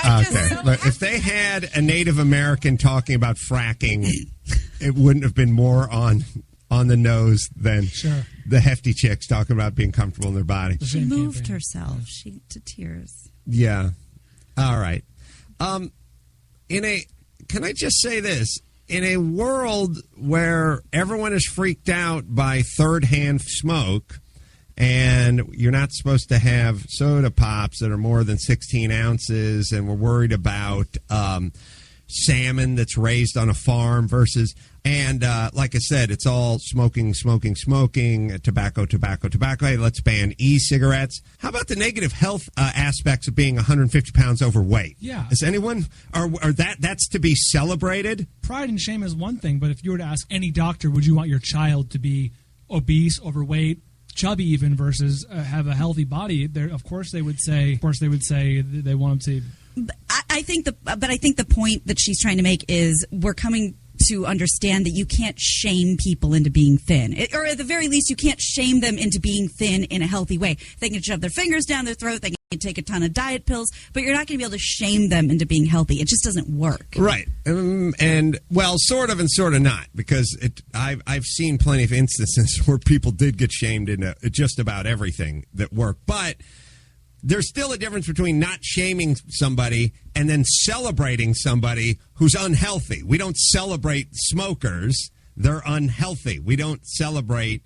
Okay. Look, if they had a Native American talking about fracking, it wouldn't have been more on the nose than the hefty chicks talking about being comfortable in their body. She moved herself to tears. Yeah. All right. Can I just say this? In a world where everyone is freaked out by third-hand smoke, and you're not supposed to have soda pops that are more than 16 ounces, and we're worried about salmon that's raised on a farm versus, and like I said, it's all smoking, tobacco. Hey, let's ban e-cigarettes. How about the negative health aspects of being 150 pounds overweight? Yeah. Is anyone, or that's to be celebrated? Pride and shame is one thing, but if you were to ask any doctor, would you want your child to be obese, overweight, chubby even, versus have a healthy body? Of course they would say they want them to. I think the point that she's trying to make is we're coming to understand that you can't shame people into being thin. Or at the very least, you can't shame them into being thin in a healthy way. They can shove their fingers down their throat, they can take a ton of diet pills, but you're not going to be able to shame them into being healthy. It just doesn't work. Right. And, well, sort of and sort of not, because I've seen plenty of instances where people did get shamed into just about everything that worked. But there's still a difference between not shaming somebody and then celebrating somebody who's unhealthy. We don't celebrate smokers. They're unhealthy. We don't celebrate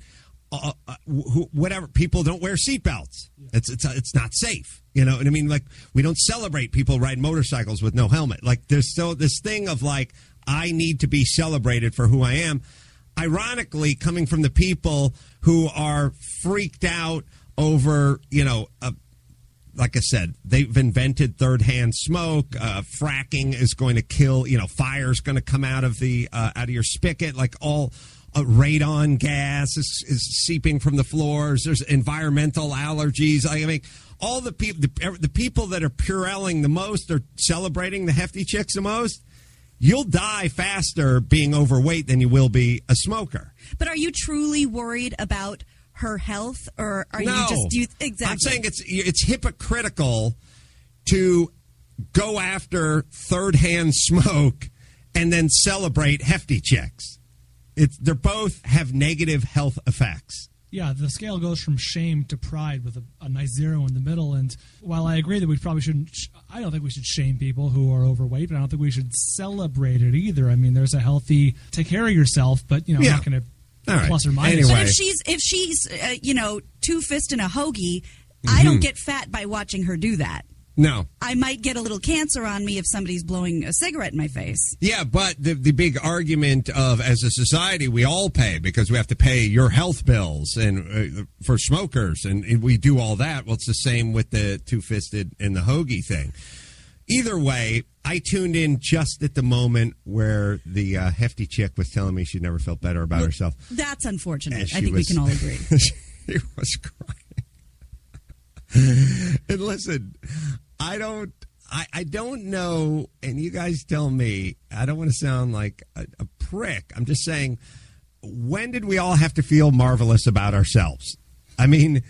whatever. People don't wear seatbelts. It's not safe. You know what I mean? Like, we don't celebrate people riding motorcycles with no helmet. Like, there's still this thing of, like, I need to be celebrated for who I am. Ironically, coming from the people who are freaked out over, like I said, they've invented third-hand smoke. Fracking is going to kill. Fire's going to come out of your spigot. Like, all radon gas is seeping from the floors. There's environmental allergies. I mean, all the people that are Purelling the most are celebrating the hefty chicks the most. You'll die faster being overweight than you will be a smoker. But are you truly worried about her health, or are you just exactly? I'm saying it's hypocritical to go after third-hand smoke and then celebrate hefty chicks. They both have negative health effects. Yeah, the scale goes from shame to pride with a nice zero in the middle. And while I agree that we probably shouldn't, I don't think we should shame people who are overweight, but I don't think we should celebrate it either. I mean, there's a healthy take care of yourself, but I'm not going to. All right. Plus or minus. Anyway. But if she's two-fisting a hoagie, I don't get fat by watching her do that. No. I might get a little cancer on me if somebody's blowing a cigarette in my face. Yeah, but the big argument of, as a society, we all pay because we have to pay your health bills and for smokers, and we do all that. Well, it's the same with the two-fisted and the hoagie thing. Either way, I tuned in just at the moment where the hefty chick was telling me she never felt better about herself. That's unfortunate. I think we can all agree. She was crying. And listen, I don't know, and you guys tell me, I don't want to sound like a prick. I'm just saying, when did we all have to feel marvelous about ourselves? I mean,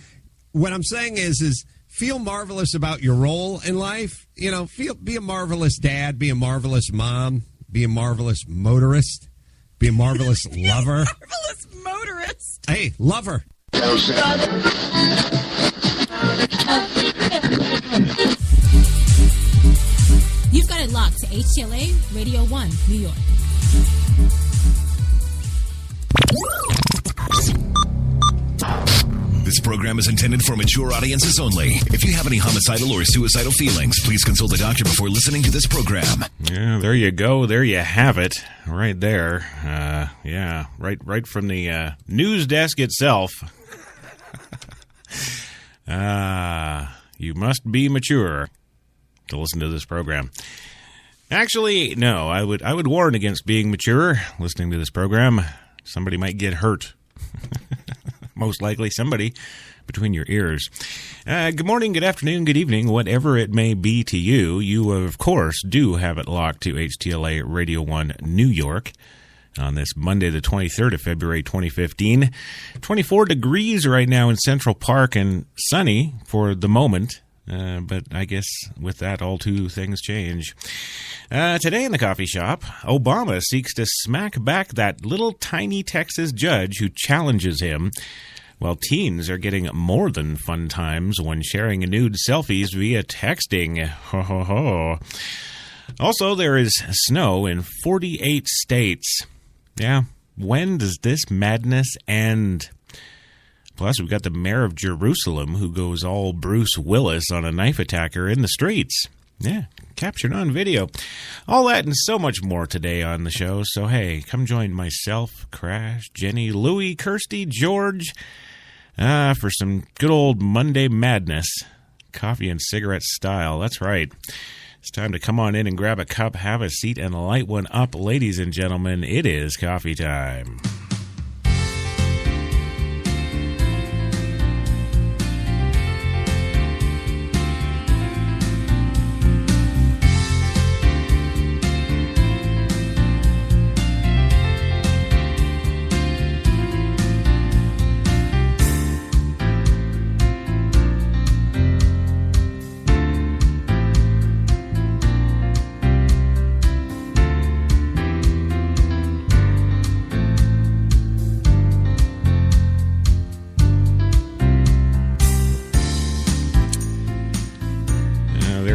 what I'm saying is feel marvelous about your role in life. Be a marvelous dad, be a marvelous mom, be a marvelous motorist, be a marvelous lover. Marvelous motorist. Hey, lover. You've got it locked to HTLA Radio 1, New York. This program is intended for mature audiences only. If you have any homicidal or suicidal feelings, please consult a doctor before listening to this program. Yeah, there you go. There you have it. Right there. Right from the news desk itself. You must be mature to listen to this program. Actually, no, I would warn against being mature listening to this program. Somebody might get hurt. Most likely somebody between your ears. Good morning, good afternoon, good evening, whatever it may be to you. You, of course, do have it locked to HTLA Radio 1 New York on this Monday, the 23rd of February, 2015. 24 degrees right now in Central Park and sunny for the moment. But I guess with that, all two things change. Today in the coffee shop, Obama seeks to smack back that little tiny Texas judge who challenges him, while teens are getting more than fun times when sharing nude selfies via texting. Ho, ho, ho. Also, there is snow in 48 states. Yeah, when does this madness end? Plus, we've got the mayor of Jerusalem who goes all Bruce Willis on a knife attacker in the streets. Yeah, captured on video. All that and so much more today on the show. So, hey, come join myself, Crash, Jenny, Louie, Kirstie, George, for some good old Monday Madness, coffee and cigarette style. That's right. It's time to come on in and grab a cup, have a seat, and light one up. Ladies and gentlemen, it is coffee time.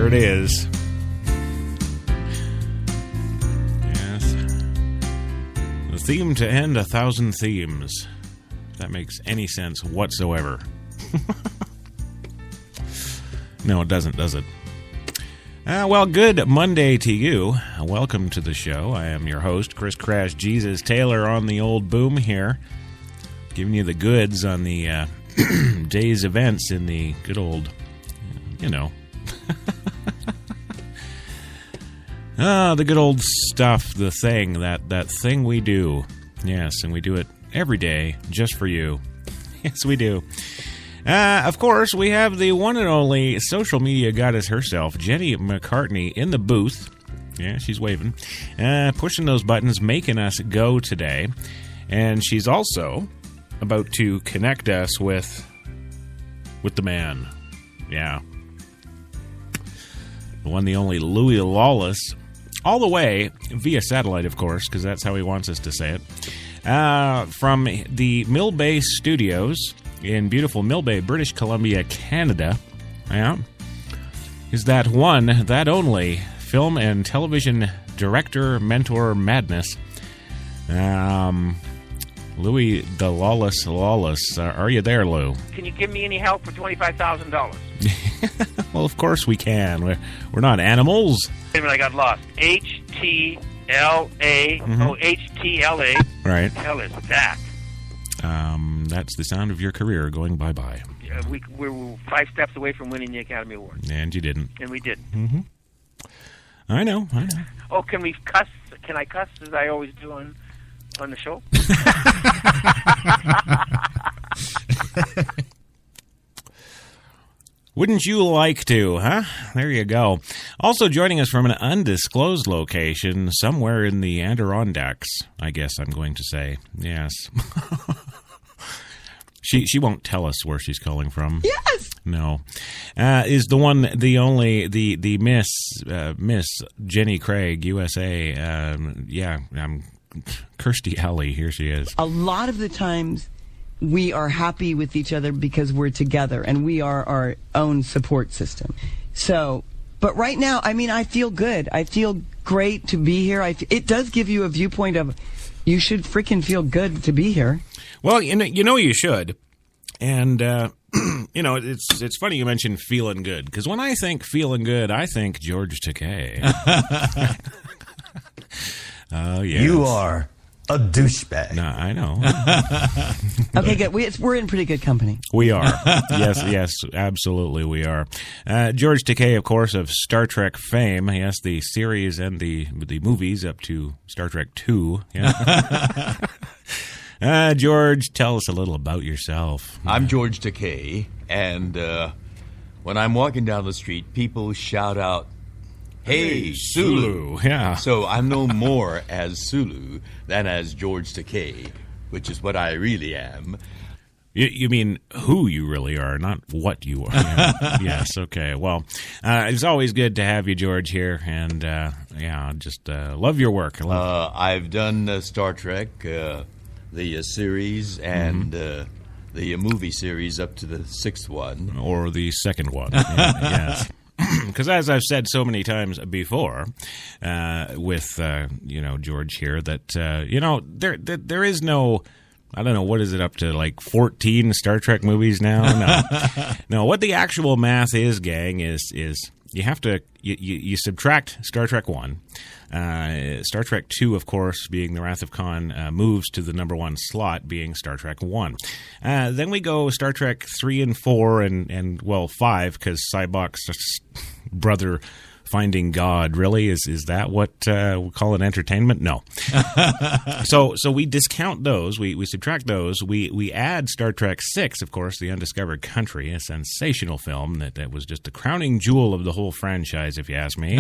It is. Yes. The theme to end 1,000 themes. If that makes any sense whatsoever. No, it doesn't, does it? Well, good Monday to you. Welcome to the show. I am your host, Chris Crash Jesus Taylor, on the old boom here. Giving you the goods on the day's events in the good old, you know. The good old stuff, the thing, that thing we do. Yes, and we do it every day just for you. Yes, we do. Of course, we have the one and only social media goddess herself, Jenny McCartney, in the booth. Yeah, she's waving. Pushing those buttons, making us go today. And she's also about to connect us with the man. Yeah. The one, the only Louie Lawless. All the way via satellite, of course, because that's how he wants us to say it. From the Mill Bay Studios in beautiful Mill Bay, British Columbia, Canada. Yeah. Is that one, that only, film and television director, mentor, madness. Louie the Lawless. Are you there, Lou? Can you give me any help for $25,000? Well, of course we can. We're not animals. Wait a minute, I got lost. H-T-L-A. Mm-hmm. Oh, H-T-L-A. Right. What the hell is that? That's the sound of your career going bye-bye. We were 5 steps away from winning the Academy Award. And you didn't. And we didn't. Mm-hmm. I know. Oh, can we cuss? Can I cuss as I always do on the show? Wouldn't you like to, huh? There you go. Also joining us from an undisclosed location somewhere in the Adirondacks, I guess I'm going to say. Yes. She won't tell us where she's calling from. Yes. No. Is the one, the only, the Miss Jenny Craig, USA. Kirstie Alley. Here she is. A lot of the times we are happy with each other because we're together and we are our own support system. So, but right now, I mean, I feel good. I feel great to be here. It does give you a viewpoint of you should freaking feel good to be here. Well, you know you should. And, you know, it's funny you mentioned feeling good. Because when I think feeling good, I think George Takei. Oh, yes. You are a douchebag. No, I know. Okay, good. We're in pretty good company. We are. Yes, absolutely we are. George Takei, of course, of Star Trek fame. Yes, the series and the movies up to Star Trek 2. Yeah. George, tell us a little about yourself. I'm George Takei, and when I'm walking down the street, people shout out, "Hey, Sulu!" Yeah. So I'm known more as Sulu than as George Takei, which is what I really am. You mean who you really are, not what you are. Yeah. Yes, okay. Well, it's always good to have you, George, here. And, just love your work. I've done Star Trek, the series, and the movie series up to the 6th one. Or the 2nd one. Yes. Because as I've said so many times before with, George here, that, there is no... I don't know, what is it, up to like 14 Star Trek movies now? No, what the actual math is, gang, is you have to, you subtract Star Trek 1. Star Trek 2, of course, being The Wrath of Khan, moves to the number 1 slot, being Star Trek 1. Then we go Star Trek 3 and 4 and 5, because Cybok's brother... Finding God, really? Is that what we call it entertainment? No. So we discount those. We subtract those. We add Star Trek 6, of course, The Undiscovered Country, a sensational film that was just the crowning jewel of the whole franchise, if you ask me.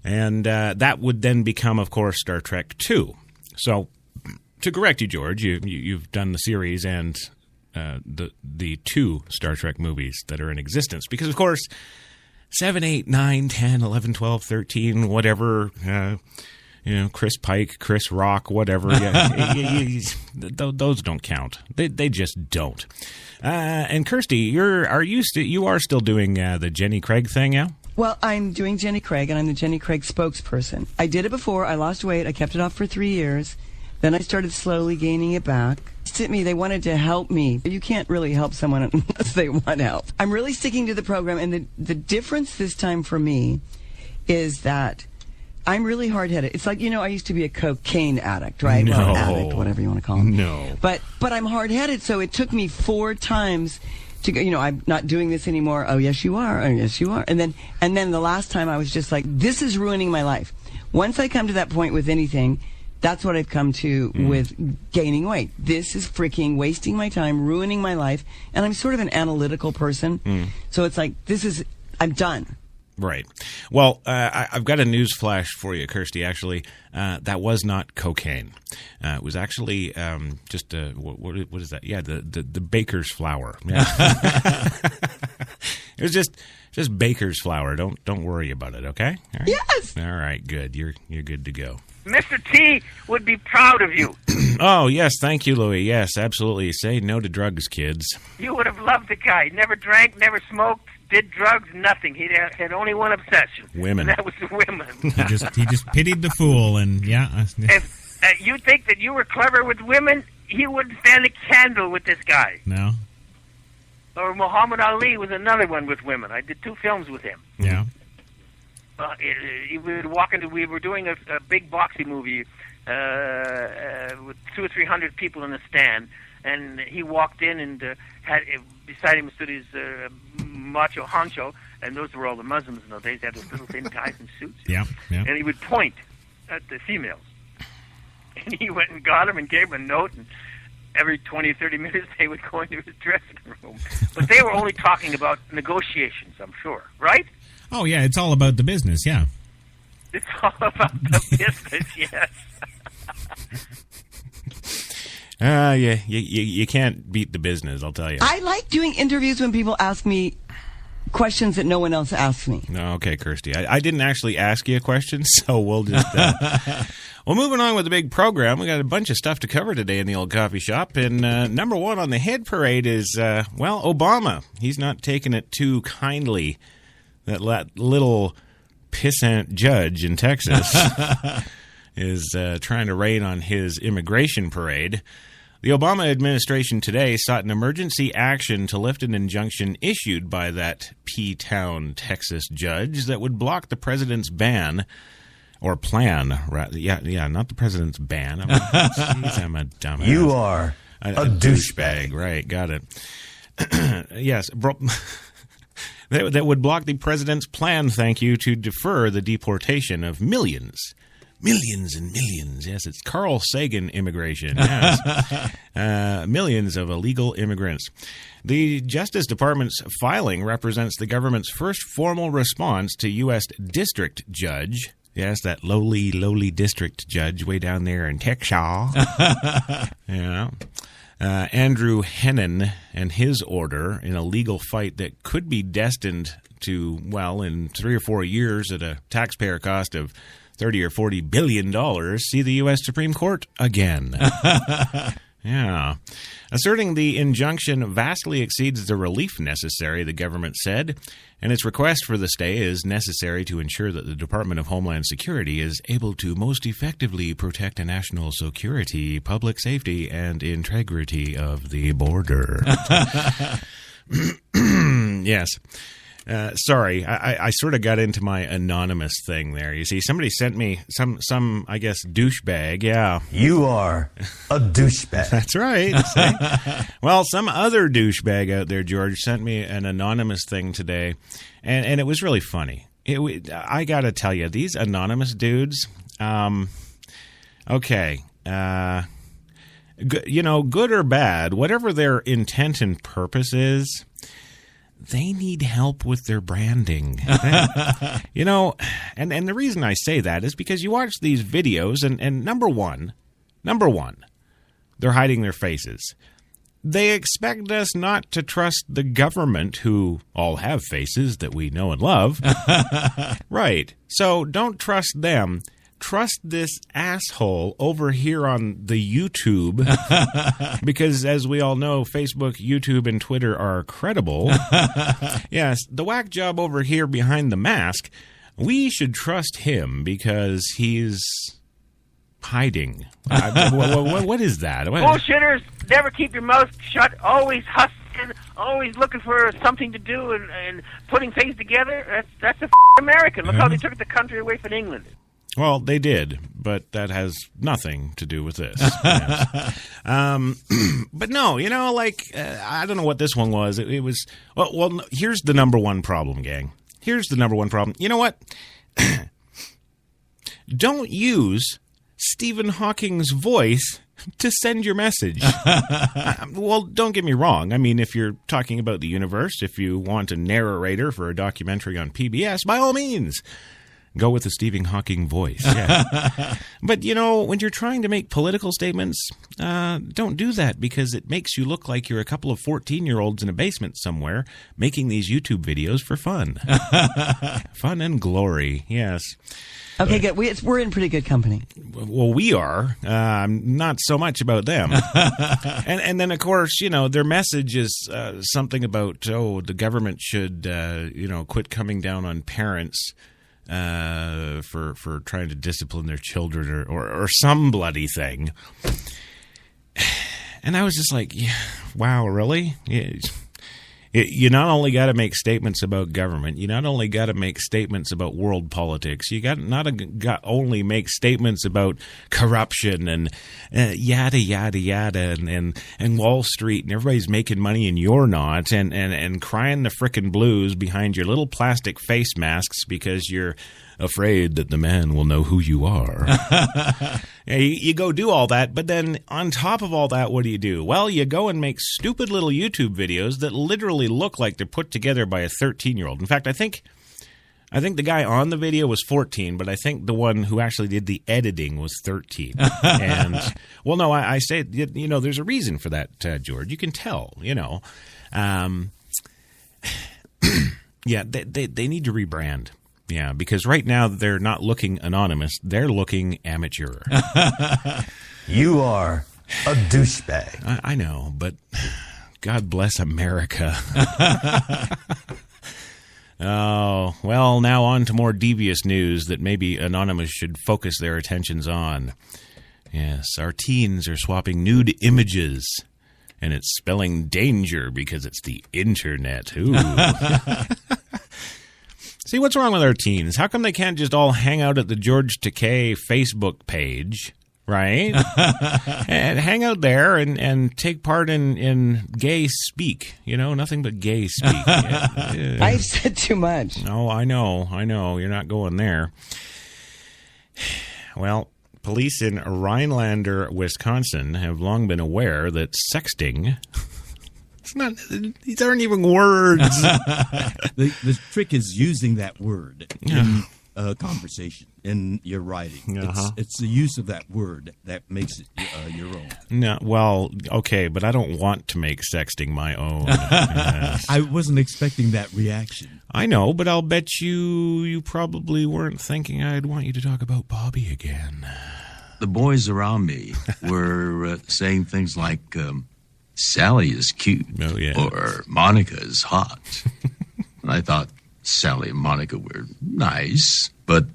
And that would then become, of course, Star Trek 2. So to correct you, George, you've done the series and the 2 Star Trek movies that are in existence. Because, of course... 7, 8, 9, 10, 11, 12, 13, whatever, Chris Pike, Chris Rock, whatever. Those don't count. They just don't. And Kirstie, you are still doing the Jenny Craig thing, yeah? Well, I'm doing Jenny Craig, and I'm the Jenny Craig spokesperson. I did it before. I lost weight. I kept it off for 3 years. Then I started slowly gaining it back. They wanted to help me. You can't really help someone unless they want help. I'm really sticking to the program, and the difference this time for me is that I'm really hard-headed. It's like, I used to be a cocaine addict, right? No. Well, addict, whatever you want to call it. No. But I'm hard-headed, so it took me 4 times to go, I'm not doing this anymore. Oh, yes, you are. Oh, yes, you are. And then the last time I was just like, this is ruining my life. Once I come to that point with anything... That's what I've come to with gaining weight. This is freaking wasting my time, ruining my life, and I'm sort of an analytical person. So it's like, I'm done. Right. Well, I've got a news flash for you, Kirstie, actually. That was not cocaine. It was actually just, what is that? Yeah, the baker's flour. Yeah. It was just baker's flour. Don't worry about it, okay? All right? Yes! All right, good. You're good to go. Mr. T would be proud of you. Oh, yes, thank you, Louie. Yes, absolutely. Say no to drugs, kids. You would have loved the guy. Never drank, never smoked, did drugs, nothing. He had only one obsession. Women. And that was women. He just pitied the fool, and yeah. If you think that you were clever with women, he wouldn't stand a candle with this guy. No. Or Muhammad Ali was another one with women. I did 2 films with him. Yeah. We were doing a big boxing movie with 200 or 300 people in the stand, and he walked in and had beside him stood his macho honcho, and those were all the Muslims in those days. They had those little thin guys in suits. Yeah. And he would point at the females, and he went and got them and gave them a note, and every 20, 30 minutes they would go into his dressing room. But they were only talking about negotiations, I'm sure, right? Oh, yeah, it's all about the business, yeah. It's all about the business, yes. You can't beat the business, I'll tell you. I like doing interviews when people ask me questions that no one else asks me. No, okay, Kirstie. I didn't actually ask you a question, so we'll just... Well, moving on with the big program, we got a bunch of stuff to cover today in the old coffee shop. And number 1 on the hit parade is, Obama. He's not taking it too kindly. That little pissant judge in Texas is trying to rain on his immigration parade. The Obama administration today sought an emergency action to lift an injunction issued by that P-Town, Texas judge that would block the president's ban, or plan. Yeah, not the president's ban. I'm a dumbass. You are a douchebag. Right, got it. Yes, that would block the president's plan, to defer the deportation of millions and millions. Yes, it's Carl Sagan immigration. Yes. Millions of illegal immigrants. The Justice Department's filing represents the government's first formal response to U.S. District Judge. Yes, that lowly district judge way down there in Texas. Yeah. Andrew Hennen and his order in a legal fight that could be destined to, well, in 3 or 4 years at a taxpayer cost of $30 or $40 billion, see the U.S. Supreme Court again. Yeah. Asserting the injunction vastly exceeds the relief necessary, the government said, and its request for the stay is necessary to ensure that the Department of Homeland Security is able to most effectively protect national security, public safety, and integrity of the border. Yes. Sorry, I sort of got into my anonymous thing there. You see, somebody sent me some I guess, douchebag. Yeah. You are a douchebag. That's right. Well, some other douchebag out there, George, sent me an anonymous thing today, and it was really funny. I got to tell you, these anonymous dudes, okay, good or bad, whatever their intent and purpose is, they need help with their branding. And the reason I say that is because you watch these videos, and number one, they're hiding their faces. They expect us not to trust the government, who all have faces that we know and love. Right. So don't trust them. Trust this asshole over here on the YouTube, because as we all know, Facebook, YouTube, and Twitter are credible. Yes, the whack job over here behind the mask, we should trust him because he's hiding. What is that? Bullshitters, never keep your mouth shut, always hustling, always looking for something to do and putting things together. That's American. Look how they took the country away from England. Well, they did, but that has nothing to do with this. Yes. But no, I don't know what this one was. It was, well, here's the number one problem, gang. Here's the number one problem. You know what? Don't use Stephen Hawking's voice to send your message. Well, don't get me wrong. I mean, if you're talking about the universe, if you want a narrator for a documentary on PBS, by all means, go with the Stephen Hawking voice. Yeah. But, when you're trying to make political statements, don't do that, because it makes you look like you're a couple of 14-year-olds in a basement somewhere making these YouTube videos for fun. Fun and glory, yes. Okay, good. We're in pretty good company. Well, we are. Not so much about them. And then, of course, their message is something about, the government should, quit coming down on parents for trying to discipline their children or some bloody thing. And I was just like, yeah, wow, really? You not only got to make statements about government, you not only got to make statements about world politics, you got only make statements about corruption and yada yada yada and Wall Street, and everybody's making money and you're not, and crying the frickin' blues behind your little plastic face masks because you're afraid that the man will know who you are. You go do all that, but then on top of all that, what do? Well, you go and make stupid little YouTube videos that literally look like they're put together by a 13-year-old. In fact, I think the guy on the video was 14, but I think the one who actually did the editing was 13. And, well, no, I say, there's a reason for that, George. You can tell, Yeah, they need to rebrand. Yeah, because right now they're not looking anonymous. They're looking amateur. You are a douchebag. I know, but God bless America. Oh, well, now on to more devious news that maybe Anonymous should focus their attentions on. Yes, our teens are swapping nude images, and it's spelling danger because it's the internet. Ooh. See, what's wrong with our teens? How come they can't just all hang out at the George Takei Facebook page, right? And hang out there and take part in gay speak. Nothing but gay speak. I've said too much. No, I know. You're not going there. Well, police in Rhinelander, Wisconsin have long been aware that sexting... These aren't even words. The trick is using that word in conversation in your writing. Uh-huh. It's the use of that word that makes it your own. No, well, okay, but I don't want to make sexting my own. Yes. I wasn't expecting that reaction. I know, but I'll bet you probably weren't thinking I'd want you to talk about Bobby again. The boys around me were saying things like, Sally is cute, or Monica is hot. And I thought Sally and Monica were nice, but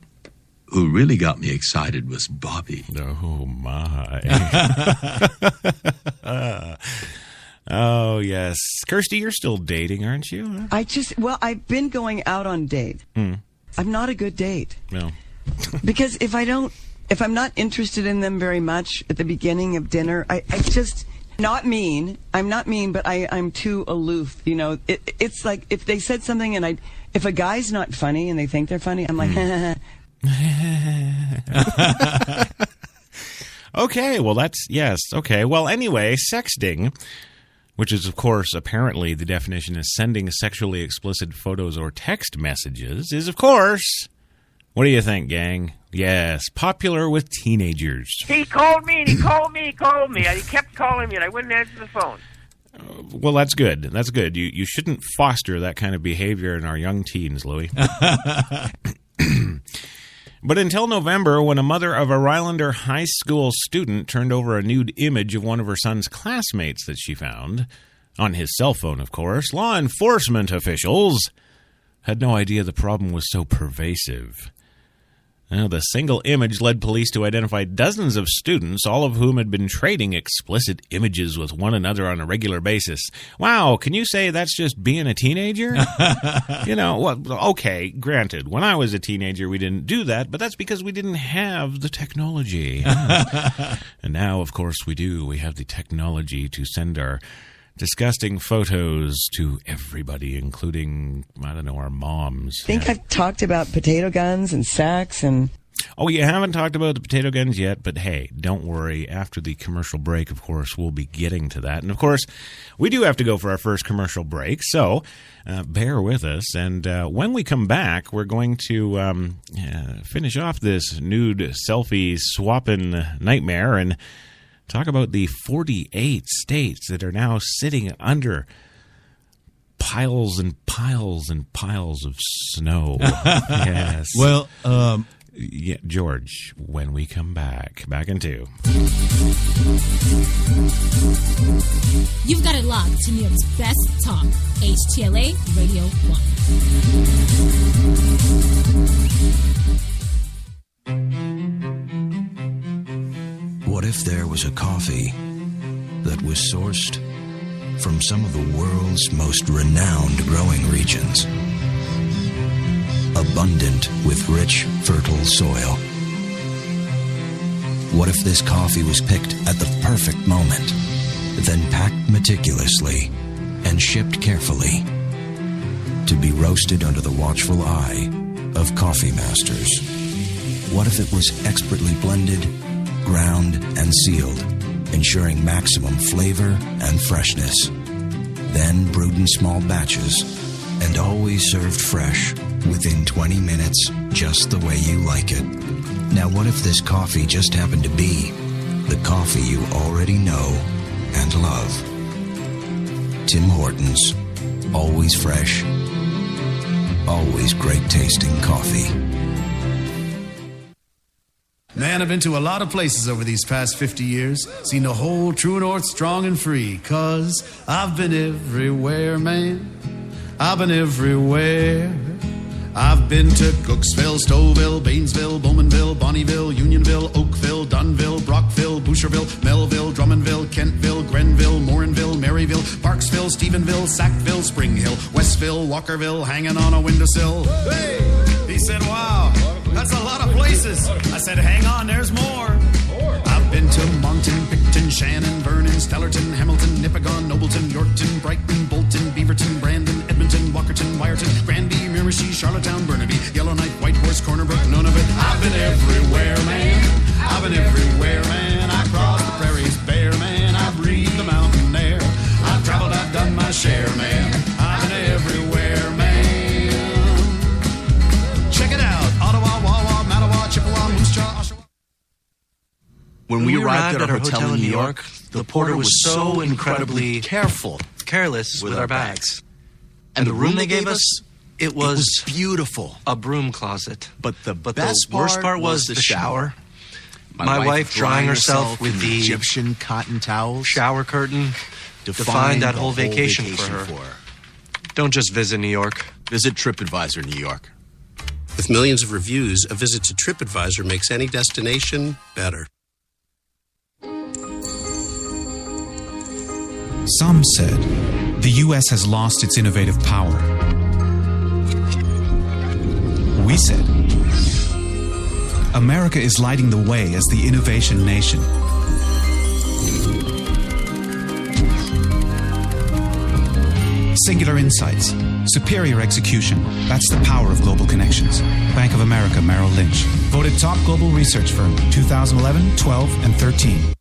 who really got me excited was Bobby. Oh, my. Oh, yes. Kirstie, you're still dating, aren't you? I've been going out on dates. I'm not a good date. No. Because if I'm not interested in them very much at the beginning of dinner, I just, not mean. I'm not mean, but I'm too aloof. You know, it's like if they said something and if a guy's not funny and they think they're funny, I'm like, Okay, well, yes. Okay, well, anyway, sexting, which is, of course, apparently the definition is sending sexually explicit photos or text messages, is, of course, what do you think, gang? Yes, popular with teenagers. He called me, and he called me, and he kept calling me, and I wouldn't answer the phone. Well, that's good. That's good. You shouldn't foster that kind of behavior in our young teens, Louie. But until November, when a mother of a Rylander high school student turned over a nude image of one of her son's classmates that she found, on his cell phone, of course, law enforcement officials had no idea the problem was so pervasive. Now, the single image led police to identify dozens of students, all of whom had been trading explicit images with one another on a regular basis. Wow, can you say that's just being a teenager? You know, well, okay, granted, when I was a teenager we didn't do that, but that's because we didn't have the technology. And now, of course, we do. We have the technology to send our disgusting photos to everybody, including, I don't know, our moms. I think I've talked about potato guns and sex and... Oh, you haven't talked about the potato guns yet, but hey, don't worry. After the commercial break, of course, we'll be getting to that. And, of course, we do have to go for our first commercial break, so bear with us. And when we come back, we're going to finish off this nude selfie swapping nightmare and talk about the 48 states that are now sitting under piles and piles and piles of snow. Yes. Well, yeah, George, when we come back in 2. You've got it locked to New York's best talk, HTLA Radio 1. What if there was a coffee that was sourced from some of the world's most renowned growing regions, abundant with rich, fertile soil? What if this coffee was picked at the perfect moment, then packed meticulously and shipped carefully to be roasted under the watchful eye of coffee masters? What if it was expertly blended, ground, and sealed, ensuring maximum flavor and freshness, then brewed in small batches and always served fresh within 20 minutes, just the way you like it? Now, what if this coffee just happened to be the coffee you already know and love? Tim Hortons, always fresh, always great tasting coffee. Man, I've been to a lot of places over these past 50 years. Seen the whole true north strong and free. 'Cause I've been everywhere, man. I've been everywhere. I've been to Cooksville, Stouffville, Bainesville, Bowmanville, Bonnieville, Unionville, Oakville, Dunville, Brockville, Boucherville, Melville, Drummondville, Kentville, Grenville, Morinville, Maryville, Parksville, Stephenville, Sackville, Spring Hill, Westville, Walkerville, hanging on a windowsill. Hey! He said, wow, that's a lot of places. I said, hang on, there's more. I've been to Moncton, Picton, Shannon, Vernon, Stellarton, Hamilton, Nipigon, Nobleton, Yorkton, Brighton, Bolton, Beaverton, Brandon, Edmonton, Walkerton, Wyerton, Granby, Miramichi, Charlottetown, Burnaby, Yellowknife, Whitehorse, Corner Brook, none of it. I've been everywhere, man. I've been everywhere, man. I crossed the prairies bare, man. I breathed the mountain air. I've traveled, I've done my share, man. I've been everywhere, man. Check it out. Ottawa, When we arrived at our hotel in New York, the porter was so incredibly careless with our bags. And the room they gave us, it was beautiful. A broom closet. But the worst part was the shower. My wife drying herself with the Egyptian cotton towels. Shower curtain defined that whole vacation for her. Don't just visit New York. Visit TripAdvisor New York. With millions of reviews, a visit to TripAdvisor makes any destination better. Some said the U.S. has lost its innovative power. We said America is lighting the way as the innovation nation. Singular insights, superior execution. That's the power of global connections. Bank of America Merrill Lynch. Voted top global research firm 2011, 12, and 13.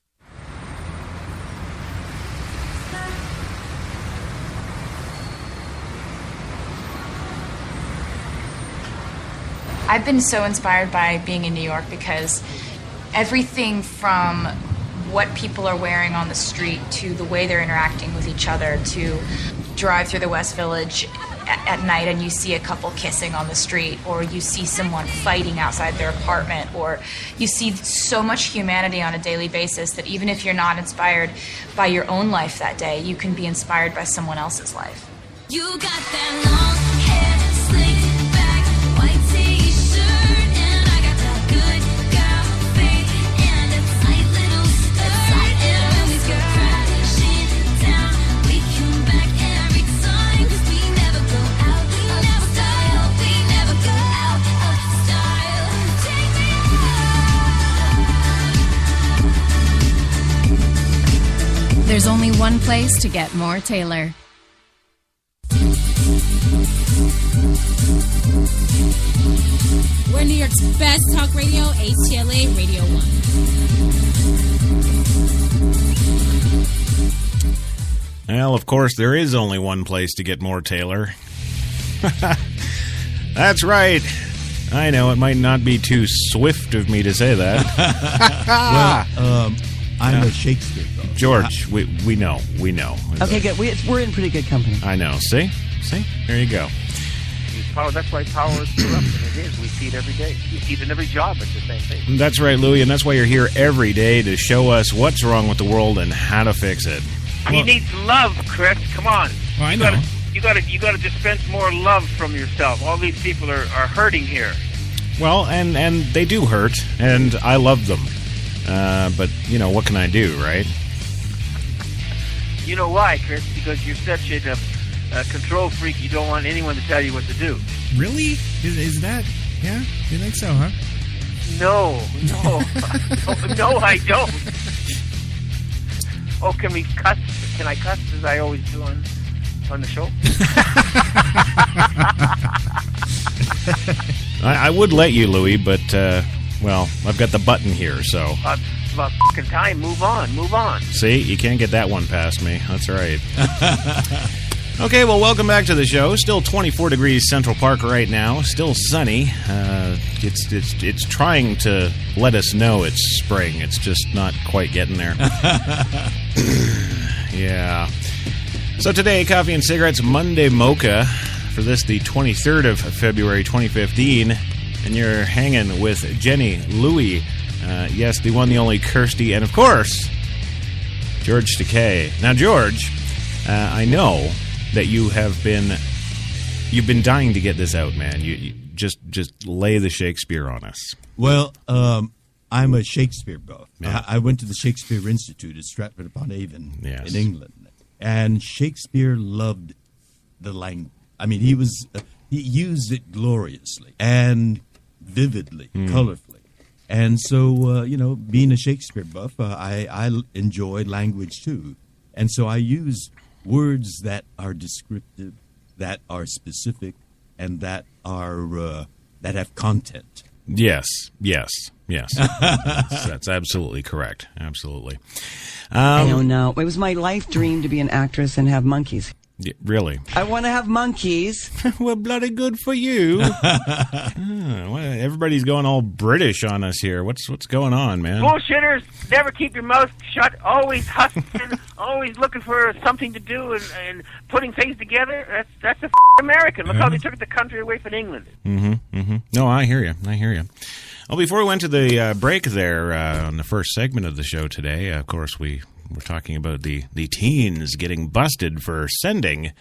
I've been so inspired by being in New York because everything from what people are wearing on the street to the way they're interacting with each other, to drive through the West Village at night and you see a couple kissing on the street, or you see someone fighting outside their apartment, or you see so much humanity on a daily basis that even if you're not inspired by your own life that day, you can be inspired by someone else's life. You got that long hair, slicked back, white t-shirt, and I got that good girl face and a tight little skirt. And when we go crashing down, we come back every time, 'cause we never go out, we never style, we never go out of style. Take me out. There's only one place to get more Taylor. We're New York's best talk radio, HTLA Radio 1. Well, of course, there is only one place to get more Taylor. That's right. I know it might not be too swift of me to say that. Well, I'm a Shakespeare buff. George, we know. Okay, good. We're in pretty good company. I know. See? There you go. Power, that's why power is corrupt, and it is. We see it every day. You see it in every job. It's the same thing. That's right, Louie, and that's why you're here every day to show us what's wrong with the world and how to fix it. He needs love, Chris. Come on. Well, I know. You got to dispense more love from yourself. All these people are hurting here. Well, and they do hurt, and I love them. But, what can I do, right? You know why, Chris? Because you're such a control freak. You don't want anyone to tell you what to do. Really? Is that? Yeah? You think so, huh? No, no, I don't. Oh, can we cuss? Can I cuss as I always do on the show? I would let you, Louie, but I've got the button here, so. It's about fucking time. Move on. See, you can't get that one past me. That's right. Okay, well, welcome back to the show. Still 24 degrees Central Park right now. Still sunny. It's trying to let us know it's spring. It's just not quite getting there. Yeah. So today, Coffee and Cigarettes Monday Mocha. For this, the 23rd of February, 2015. And you're hanging with Jenny, Louie, yes, the one, the only Kirstie, and of course, George Takei. Now, George, I know that you've been dying to get this out, man. You just lay the Shakespeare on us. Well, I'm a Shakespeare buff. Yeah. I went to the Shakespeare Institute at Stratford-upon-Avon in England, and Shakespeare loved the language. I mean, he used it gloriously and vividly, colorfully. And so, being a Shakespeare buff, I enjoy language too. And so I use words that are descriptive, that are specific, and that are that have content. Yes. That's absolutely correct. Absolutely. I don't know. It was my life dream to be an actress and have monkeys. Yeah, really? I want to have monkeys. Well, bloody good for you. Well, everybody's going all British on us here. What's going on, man? Bullshitters, never keep your mouth shut, always hustling, always looking for something to do and putting things together. That's a American. Look how they took the country away from England. No, I hear you. Well, before we went to the break there on the first segment of the show today, of course, we're talking about the teens getting busted for sending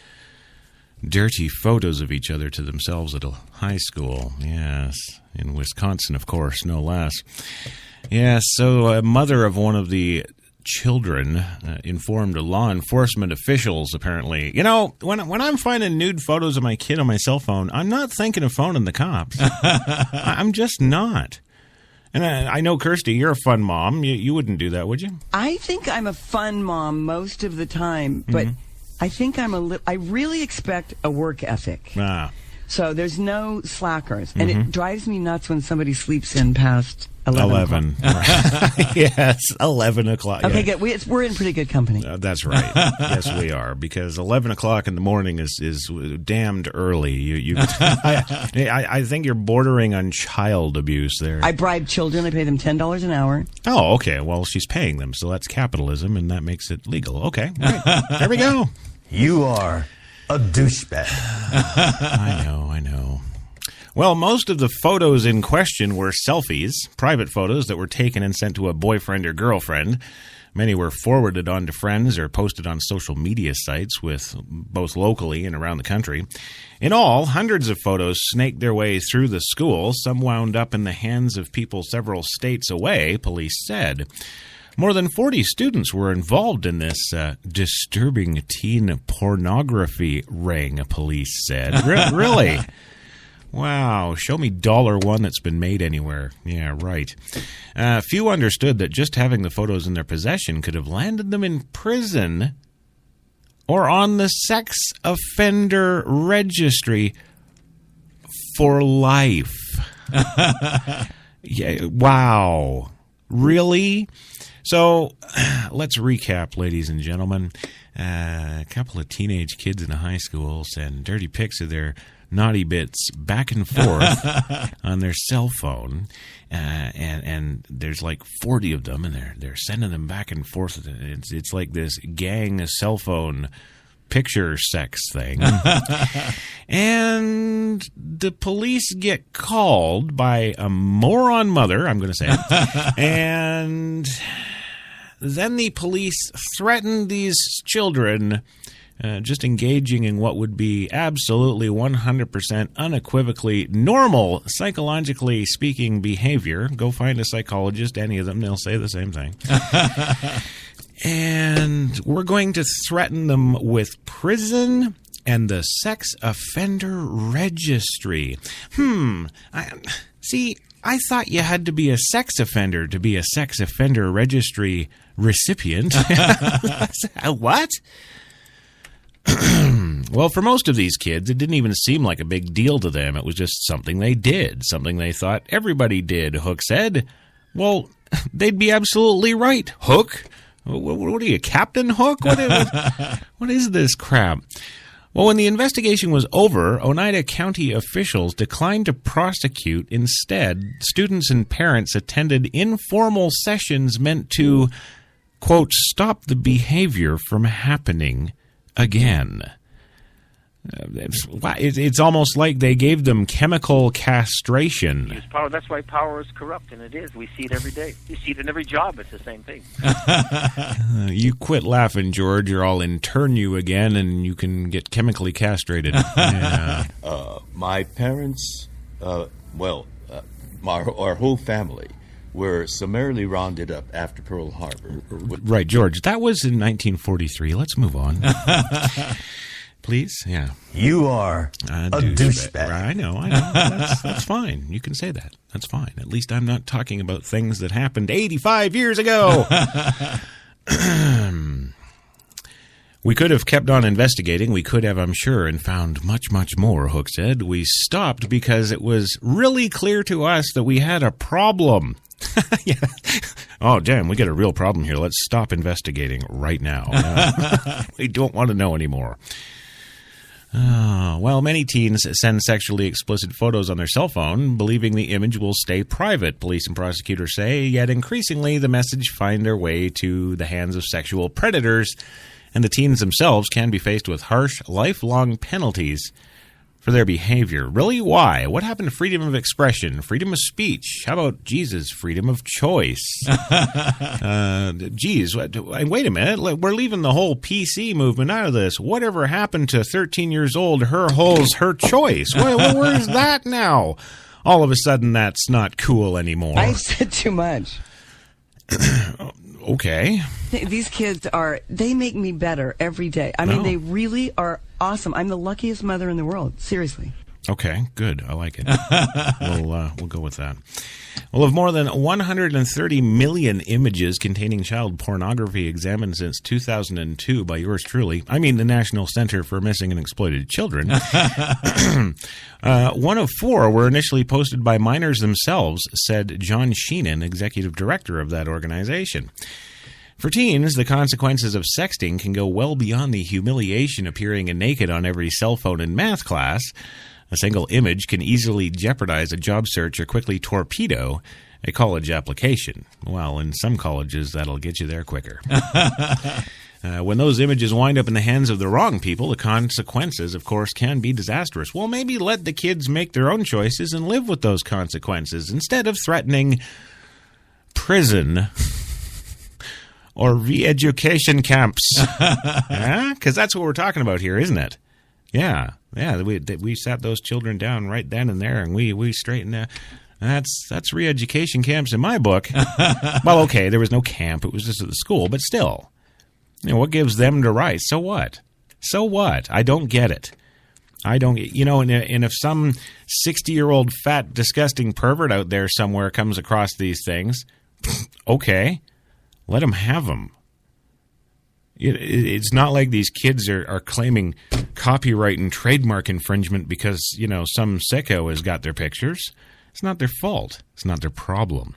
dirty photos of each other to themselves at a high school. Yes, in Wisconsin, of course, no less. Yes, so a mother of one of the children informed law enforcement officials, apparently. You know, when I'm finding nude photos of my kid on my cell phone, I'm not thinking of phoning the cops. I'm just not. And I know, Kirstie, you're a fun mom. You wouldn't do that, would you? I think I'm a fun mom most of the time, but I think I really expect a work ethic. So there's no slackers. And it drives me nuts when somebody sleeps in past 11. Yes, 11 o'clock. Okay, yeah. good. We're in pretty good company. That's right. Yes, we are, because 11 o'clock in the morning is damned early. I think you're bordering on child abuse there. I bribe children. I pay them $10 an hour. Oh, okay. Well, she's paying them, so that's capitalism, and that makes it legal. Okay, all right. There we go. You are a douchebag. I know. Well, most of the photos in question were selfies, private photos that were taken and sent to a boyfriend or girlfriend. Many were forwarded on to friends or posted on social media sites, with both locally and around the country. In all, hundreds of photos snaked their way through the school. Some wound up in the hands of people several states away, police said. More than 40 students were involved in this disturbing teen pornography ring, police said. Really? Wow, show me $1 that's been made anywhere. Yeah, right. Few understood that just having the photos in their possession could have landed them in prison or on the sex offender registry for life. Yeah, wow. Really? So, let's recap, ladies and gentlemen. A couple of teenage kids in a high school send dirty pics of their naughty bits back and forth on their cell phone, and there's like 40 of them, and they're sending them back and forth. It's like this gang cell phone picture sex thing. And the police get called by a moron mother, I'm going to say, and then the police threaten these children, just engaging in what would be absolutely 100% unequivocally normal, psychologically speaking, behavior. Go find a psychologist, any of them, they'll say the same thing. And we're going to threaten them with prison and the sex offender registry. I thought you had to be a sex offender to be a sex offender registry recipient. What? Well, for most of these kids, it didn't even seem like a big deal to them. It was just something they did, something they thought everybody did, Hook said. Well, they'd be absolutely right, Hook. What are you, Captain Hook? What is this crap? Well, when the investigation was over, Oneida County officials declined to prosecute. Instead, students and parents attended informal sessions meant to, quote, stop the behavior from happening again. It's almost like they gave them chemical castration. Use power. That's why power is corrupt, and it is. We see it every day. You see it in every job. It's the same thing. You quit laughing, George, or I'll intern you again, and you can get chemically castrated. Yeah. My parents, our whole family were summarily rounded up after Pearl Harbor. Right, George. That was in 1943. Let's move on. Please? Yeah. You are a douchebag. I know. That's fine. You can say that. That's fine. At least I'm not talking about things that happened 85 years ago. We could have kept on investigating. We could have, I'm sure, and found much, much more, Hook said. We stopped because it was really clear to us that we had a problem. Yeah. Oh, damn, we got a real problem here. Let's stop investigating right now. We don't want to know anymore. Well, many teens send sexually explicit photos on their cell phone, believing the image will stay private, police and prosecutors say, yet increasingly the message find their way to the hands of sexual predators, and the teens themselves can be faced with harsh, lifelong penalties for their behavior. Really? Why? What happened to freedom of expression, freedom of speech? How about Jesus, freedom of choice? Geez, wait a minute. We're leaving the whole PC movement out of this. Whatever happened to 13 years old, her holes, her choice? Where is that now? All of a sudden, that's not cool anymore. I said too much. Okay. These kids they make me better every day. I mean, they really are awesome. I'm the luckiest mother in the world. Seriously. Okay, good. I like it. We'll go with that. Well, of more than 130 million images containing child pornography examined since 2002 by yours truly, I mean the National Center for Missing and Exploited Children, 1 of 4 were initially posted by minors themselves, said John Sheenan, executive director of that organization. For teens, the consequences of sexting can go well beyond the humiliation appearing naked on every cell phone in math class. A single image can easily jeopardize a job search or quickly torpedo a college application. Well, in some colleges, that'll get you there quicker. When those images wind up in the hands of the wrong people, the consequences, of course, can be disastrous. Well, maybe let the kids make their own choices and live with those consequences instead of threatening prison or re-education camps. Because that's what we're talking about here, isn't it? Yeah. We sat those children down right then and there, and we straightened that. That's re-education camps in my book. Well, okay, there was no camp; it was just at the school, but still, what gives them the right? So what? So what? I don't get it. I don't, and if some 60-year-old fat, disgusting pervert out there somewhere comes across these things, okay, let him have them. It's not like these kids are claiming copyright and trademark infringement because, some sicko has got their pictures. It's not their fault. It's not their problem.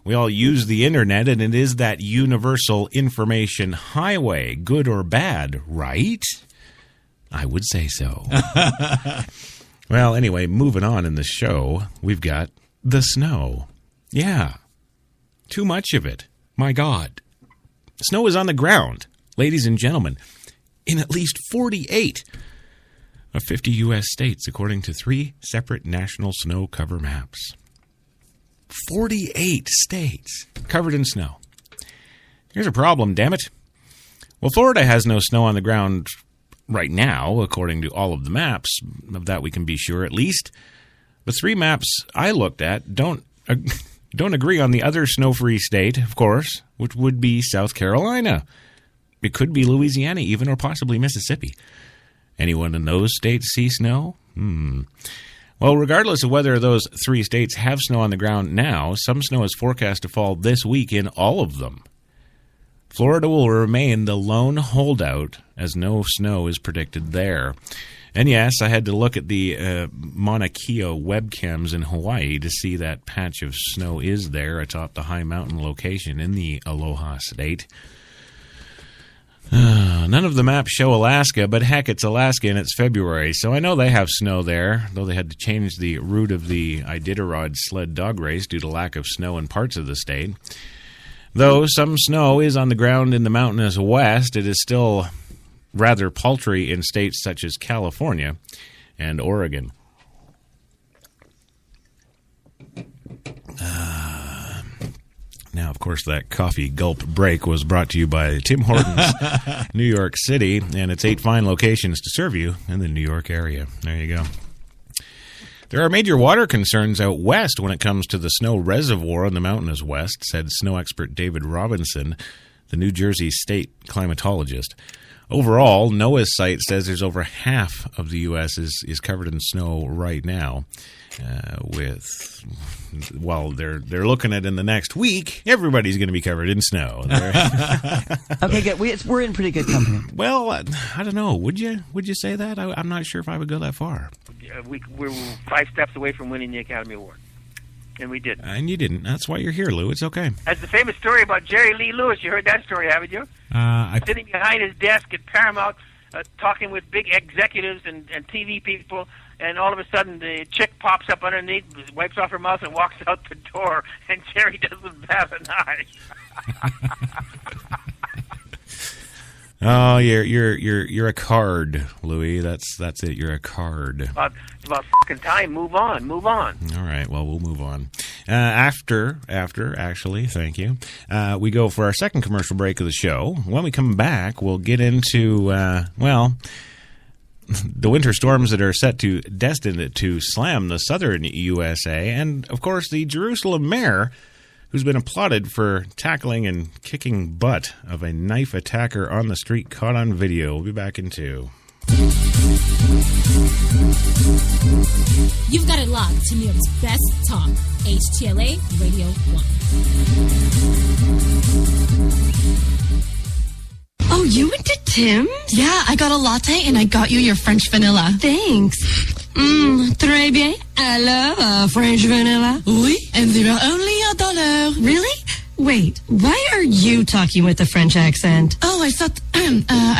We all use the internet, and it is that universal information highway, good or bad, right? I would say so. Well, anyway, moving on in the show, we've got the snow. Yeah. Too much of it. My God. Snow is on the ground, ladies and gentlemen, in at least 48 of 50 U.S. states, according to 3 separate national snow cover maps. 48 states covered in snow. Here's a problem, damn it. Well, Florida has no snow on the ground right now, according to all of the maps. Of that we can be sure, at least. The 3 maps I looked at don't agree on the other snow-free state, of course, which would be South Carolina. It could be Louisiana even, or possibly Mississippi. Anyone in those states see snow? Well, regardless of whether those 3 states have snow on the ground now, some snow is forecast to fall this week in all of them. Florida will remain the lone holdout, as no snow is predicted there. And yes, I had to look at the Mauna Kea webcams in Hawaii to see that patch of snow is there atop the high mountain location in the Aloha State. None of the maps show Alaska, but heck, it's Alaska and it's February, so I know they have snow there, though they had to change the route of the Iditarod sled dog race due to lack of snow in parts of the state. Though some snow is on the ground in the mountainous west, it is still rather paltry in states such as California and Oregon. Now, of course, that coffee gulp break was brought to you by Tim Hortons, New York City, and its 8 fine locations to serve you in the New York area. There you go. There are major water concerns out west when it comes to the snow reservoir in the mountainous west, said snow expert David Robinson, the New Jersey state climatologist. Overall, NOAA's site says there's over half of the U.S. is covered in snow right now. They're looking at in the next week, everybody's going to be covered in snow. Okay, good. We're in pretty good company. Well, I don't know. Would you say that? I'm not sure if I would go that far. We're 5 steps away from winning the Academy Award. And we didn't. And you didn't. That's why you're here, Lou. It's okay. That's the famous story about Jerry Lee Lewis. You heard that story, haven't you? Sitting behind his desk at Paramount talking with big executives and TV people, and all of a sudden the chick pops up underneath, wipes off her mouth, and walks out the door, and Jerry doesn't bat an eye. Oh, you're a card, Louie. That's it. You're a card. It's about fucking time. Move on. All right. Well, we'll move on. After, actually, thank you. We go for our second commercial break of the show. When we come back, we'll get into the winter storms that are destined to slam the southern USA, and of course the Jerusalem mayor, who's been applauded for tackling and kicking butt of a knife attacker on the street caught on video. We'll be back in 2. You've got it locked to New York's best talk, HTLA Radio 1. Oh, you went to Tim's? Yeah, I got a latte and I got you your French vanilla. Thanks. Très bien. I love French vanilla. Oui, and they are only $1. Really? Wait, why are you talking with a French accent? Oh, I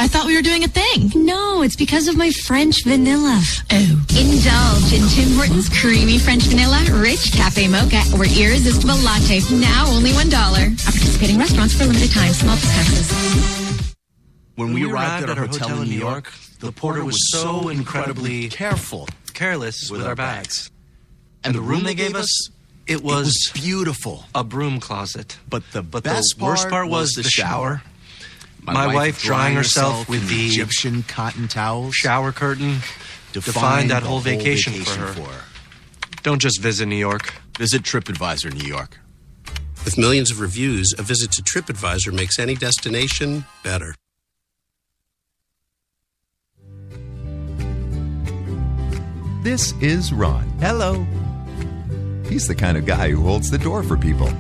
thought we were doing a thing. No, it's because of my French vanilla. Oh. Indulge in Tim Hortons creamy French vanilla, rich cafe mocha, or irresistible latte. Now only $1. At participating restaurants for a limited time. Small taxes. When we arrived at our hotel in New York, the porter was so incredibly careless with our bags. And the room they gave us, it was beautiful. A broom closet. But the worst part was the shower. My wife drying herself with the Egyptian cotton towels. Shower curtain defined that whole vacation for her. Don't just visit New York. Visit TripAdvisor New York. With millions of reviews, a visit to TripAdvisor makes any destination better. This is Ron. Hello. He's the kind of guy who holds the door for people.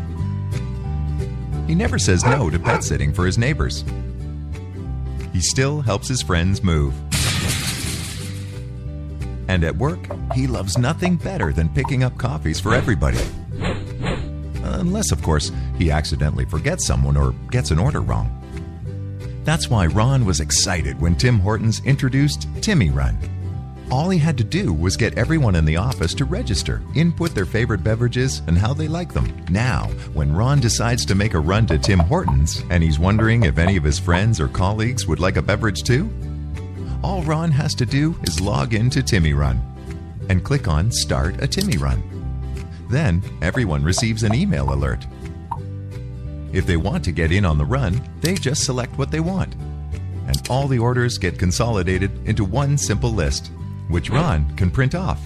He never says no to pet sitting for his neighbors. He still helps his friends move. And at work, he loves nothing better than picking up coffees for everybody. Unless, of course, he accidentally forgets someone or gets an order wrong. That's why Ron was excited when Tim Hortons introduced Timmy Run. All he had to do was get everyone in the office to register, input their favorite beverages and how they like them. Now, when Ron decides to make a run to Tim Hortons and he's wondering if any of his friends or colleagues would like a beverage too, all Ron has to do is log into Timmy Run and click on Start a Timmy Run. Then, everyone receives an email alert. If they want to get in on the run, they just select what they want. And all the orders get consolidated into one simple list, which Ron can print off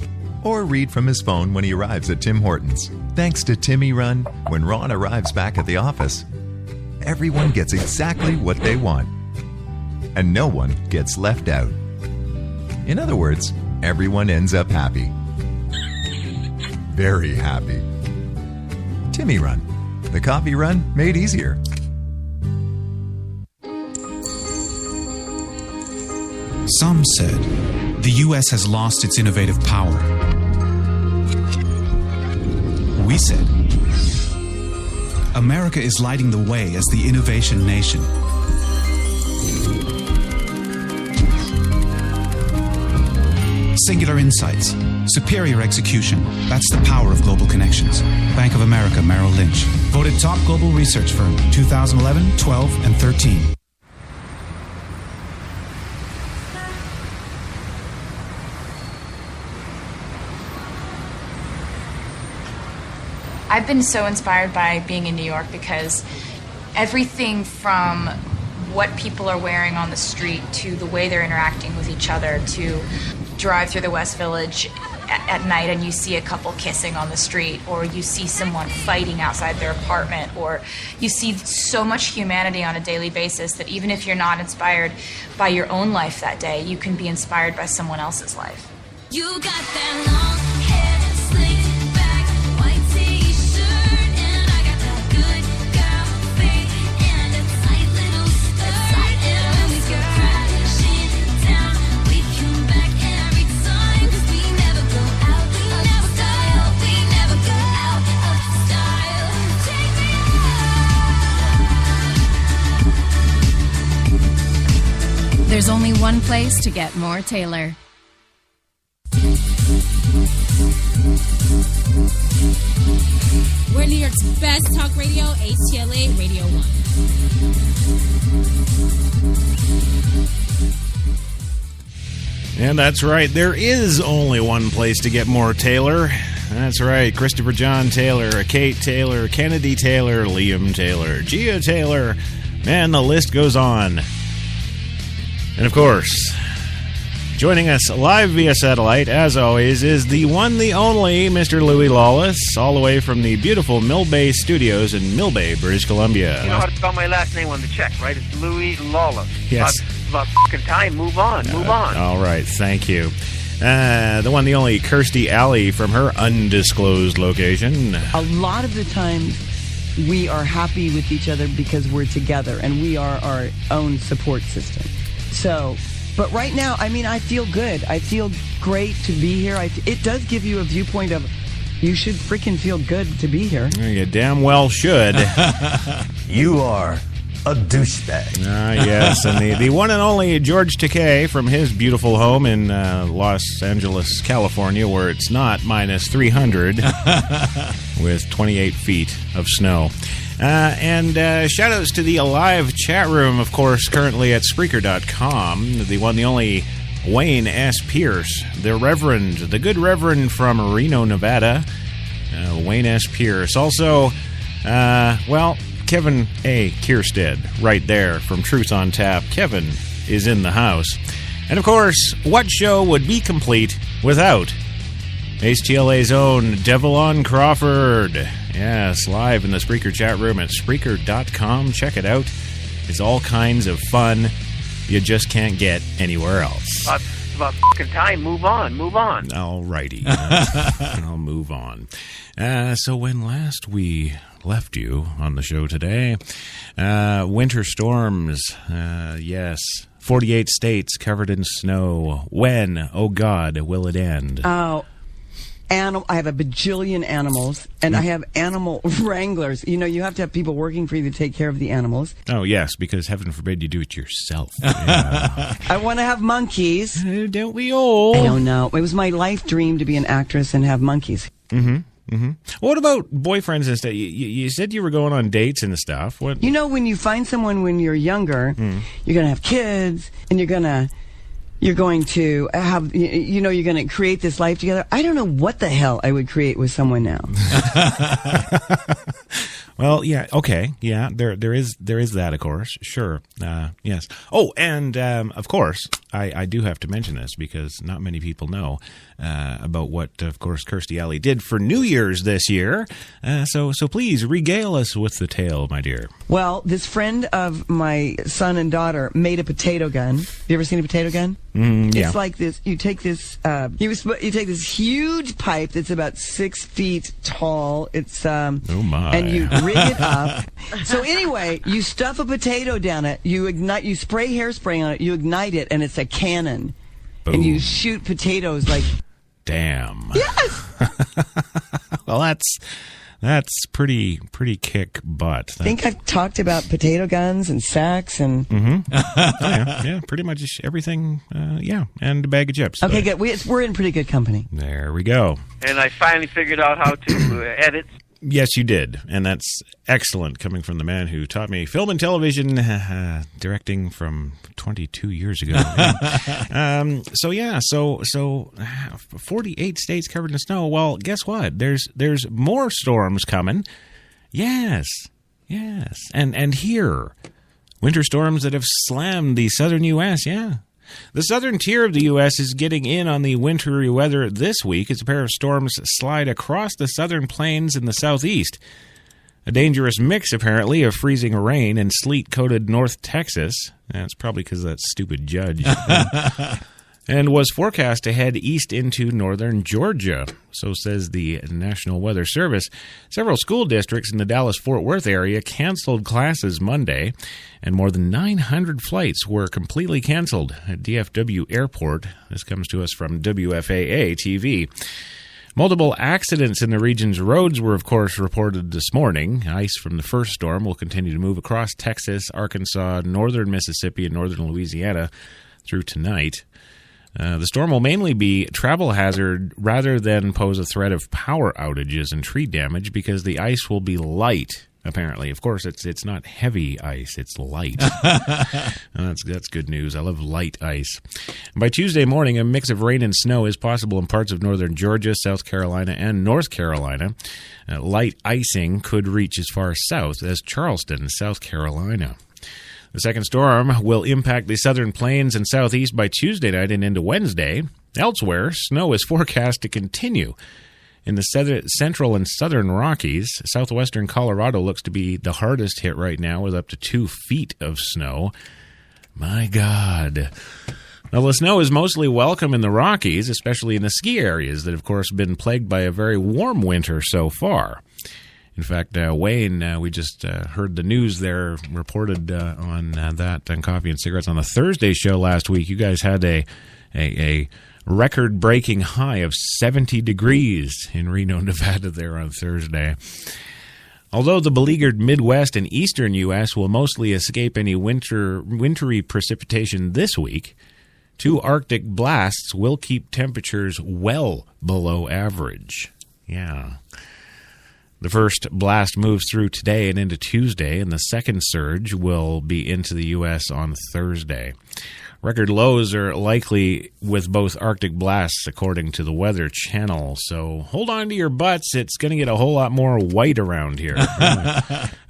or read from his phone when he arrives at Tim Hortons. Thanks to Timmy Run, when Ron arrives back at the office, everyone gets exactly what they want. And no one gets left out. In other words, everyone ends up happy. Very happy. Timmy Run, the coffee run made easier. Some said the U.S. has lost its innovative power. We said America is lighting the way as the innovation nation. Singular insights, superior execution. That's the power of global connections. Bank of America Merrill Lynch. Voted top global research firm 2011, 12, and 13. I've been so inspired by being in New York because everything from what people are wearing on the street to the way they're interacting with each other, to drive through the West Village at night and you see a couple kissing on the street, or you see someone fighting outside their apartment, or you see so much humanity on a daily basis that even if you're not inspired by your own life that day, you can be inspired by someone else's life. You got that long hair, slicked back, white t-shirt, and I got that good girl face and a tight little skirt. And when we go crashing down, we come back every time, 'cause we never go out of style. We never go out of style. Take me There's only one place to get more Taylor. We're New York's best talk radio, HTLA Radio 1. And that's right. There is only one place to get more Taylor. That's right. Christopher John Taylor, Kate Taylor, Kennedy Taylor, Liam Taylor, Gia Taylor. Man, the list goes on. And of course, joining us live via satellite, as always, is the one, the only Mr. Louie Lawless, all the way from the beautiful Mill Bay Studios in Mill Bay, British Columbia. You know how to spell my last name on the check, right? It's Louie Lawless. Yes. It's about fucking time. Move on. Move on. All right. Thank you. The one, the only Kirstie Alley from her undisclosed location. A lot of the times, we are happy with each other because we're together and we are our own support system. So, but right now, I mean, I feel good. I feel great to be here. It does give you a viewpoint of you should freaking feel good to be here. You damn well should. You are a douchebag. Yes, and the one and only George Takei from his beautiful home in Los Angeles, California, where it's not minus 300 with 28 feet of snow. And shout-outs to the Alive chat room, of course, currently at Spreaker.com. The one, the only Wayne S. Pierce, the good Reverend from Reno, Nevada. Wayne S. Pierce. Also, Kevin A. Kierstead, right there from Truth on Tap. Kevin is in the house. And, of course, what show would be complete without HTLA's own Devlon Crawford? Yes, live in the Spreaker chat room at Spreaker.com. Check it out. It's all kinds of fun you just can't get anywhere else. It's about fucking time. Move on. Move on. All righty. I'll move on. So when last we left you on the show today, winter storms, yes, 48 states covered in snow. When, oh God, will it end? Oh, I have a bajillion animals, and I have animal wranglers. You know, you have to have people working for you to take care of the animals. Oh, yes, because heaven forbid you do it yourself. Yeah. I want to have monkeys. Don't we all? I don't know. It was my life dream to be an actress and have monkeys. Mm-hmm. Mm-hmm. What about boyfriends and stuff? You said you were going on dates and stuff. What? You know, when you find someone when you're younger, you're going to have kids, and you're going to have, you know, you're going to create this life together. I don't know what the hell I would create with someone now. Well, yeah, okay, yeah, there is that, of course, sure, yes. Oh, and of course, I do have to mention this because not many people know about what, of course, Kirstie Alley did for New Year's this year. So please regale us with the tale, my dear. Well, this friend of my son and daughter made a potato gun. Have you ever seen a potato gun? Yeah. It's like this. You take this. You take this huge pipe that's about 6 feet tall. It's oh my. And you rig it up. So anyway, you stuff a potato down it. You ignite. You spray hairspray on it. You ignite it, and it's a cannon. Boom. And you shoot potatoes like. Damn. Yes. Well, that's pretty kick butt. I think I've talked about potato guns and sacks and. Yeah, pretty much everything. Yeah, and a bag of chips. Okay, good. We're in pretty good company. There we go. And I finally figured out how to edit. Yes, you did, and that's excellent coming from the man who taught me film and television directing from 22 years ago. So 48 states covered in snow. Well, guess what? There's more storms coming. Yes, and here, winter storms that have slammed the southern U.S. Yeah. The southern tier of the U.S. is getting in on the wintry weather this week as a pair of storms slide across the southern plains in the southeast. A dangerous mix, apparently, of freezing rain and sleet-coated North Texas. That's probably because of that stupid judge. And was forecast to head east into northern Georgia, so says the National Weather Service. Several school districts in the Dallas-Fort Worth area canceled classes Monday, and more than 900 flights were completely canceled at DFW Airport. This comes to us from WFAA TV. Multiple accidents in the region's roads were, of course, reported this morning. Ice from the first storm will continue to move across Texas, Arkansas, northern Mississippi, and northern Louisiana through tonight. The storm will mainly be travel hazard rather than pose a threat of power outages and tree damage because the ice will be light. Apparently, of course, it's not heavy ice; it's light. That's good news. I love light ice. By Tuesday morning, a mix of rain and snow is possible in parts of northern Georgia, South Carolina, and North Carolina. Light icing could reach as far south as Charleston, South Carolina. The second storm will impact the southern plains and southeast by Tuesday night and into Wednesday. Elsewhere, snow is forecast to continue. In the central and southern Rockies, southwestern Colorado looks to be the hardest hit right now with up to 2 feet of snow. My God. Now, the snow is mostly welcome in the Rockies, especially in the ski areas that, of course, have been plagued by a very warm winter so far. In fact, Wayne, we just heard the news there reported on that on Coffee and Cigarettes on the Thursday show last week. You guys had a record-breaking high of 70 degrees in Reno, Nevada there on Thursday. Although the beleaguered Midwest and eastern U.S. will mostly escape any wintry precipitation this week, 2 Arctic blasts will keep temperatures well below average. Yeah. The first blast moves through today and into Tuesday, and the second surge will be into the U.S. on Thursday. Record lows are likely with both Arctic blasts, according to the Weather Channel. So hold on to your butts. It's going to get a whole lot more white around here.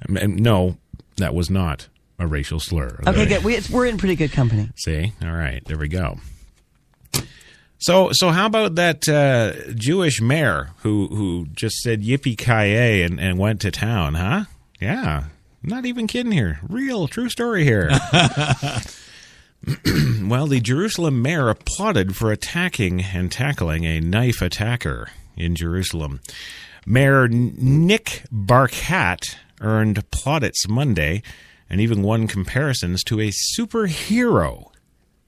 No, that was not a racial slur. Okay, good. We're in pretty good company. See? All right. There we go. So how about that Jewish mayor who just said yippee-ki-yay and went to town, huh? Yeah. I'm not even kidding here. Real, true story here. Well, the Jerusalem mayor applauded for attacking and tackling a knife attacker in Jerusalem. Mayor Nick Barkat earned plaudits Monday and even won comparisons to a superhero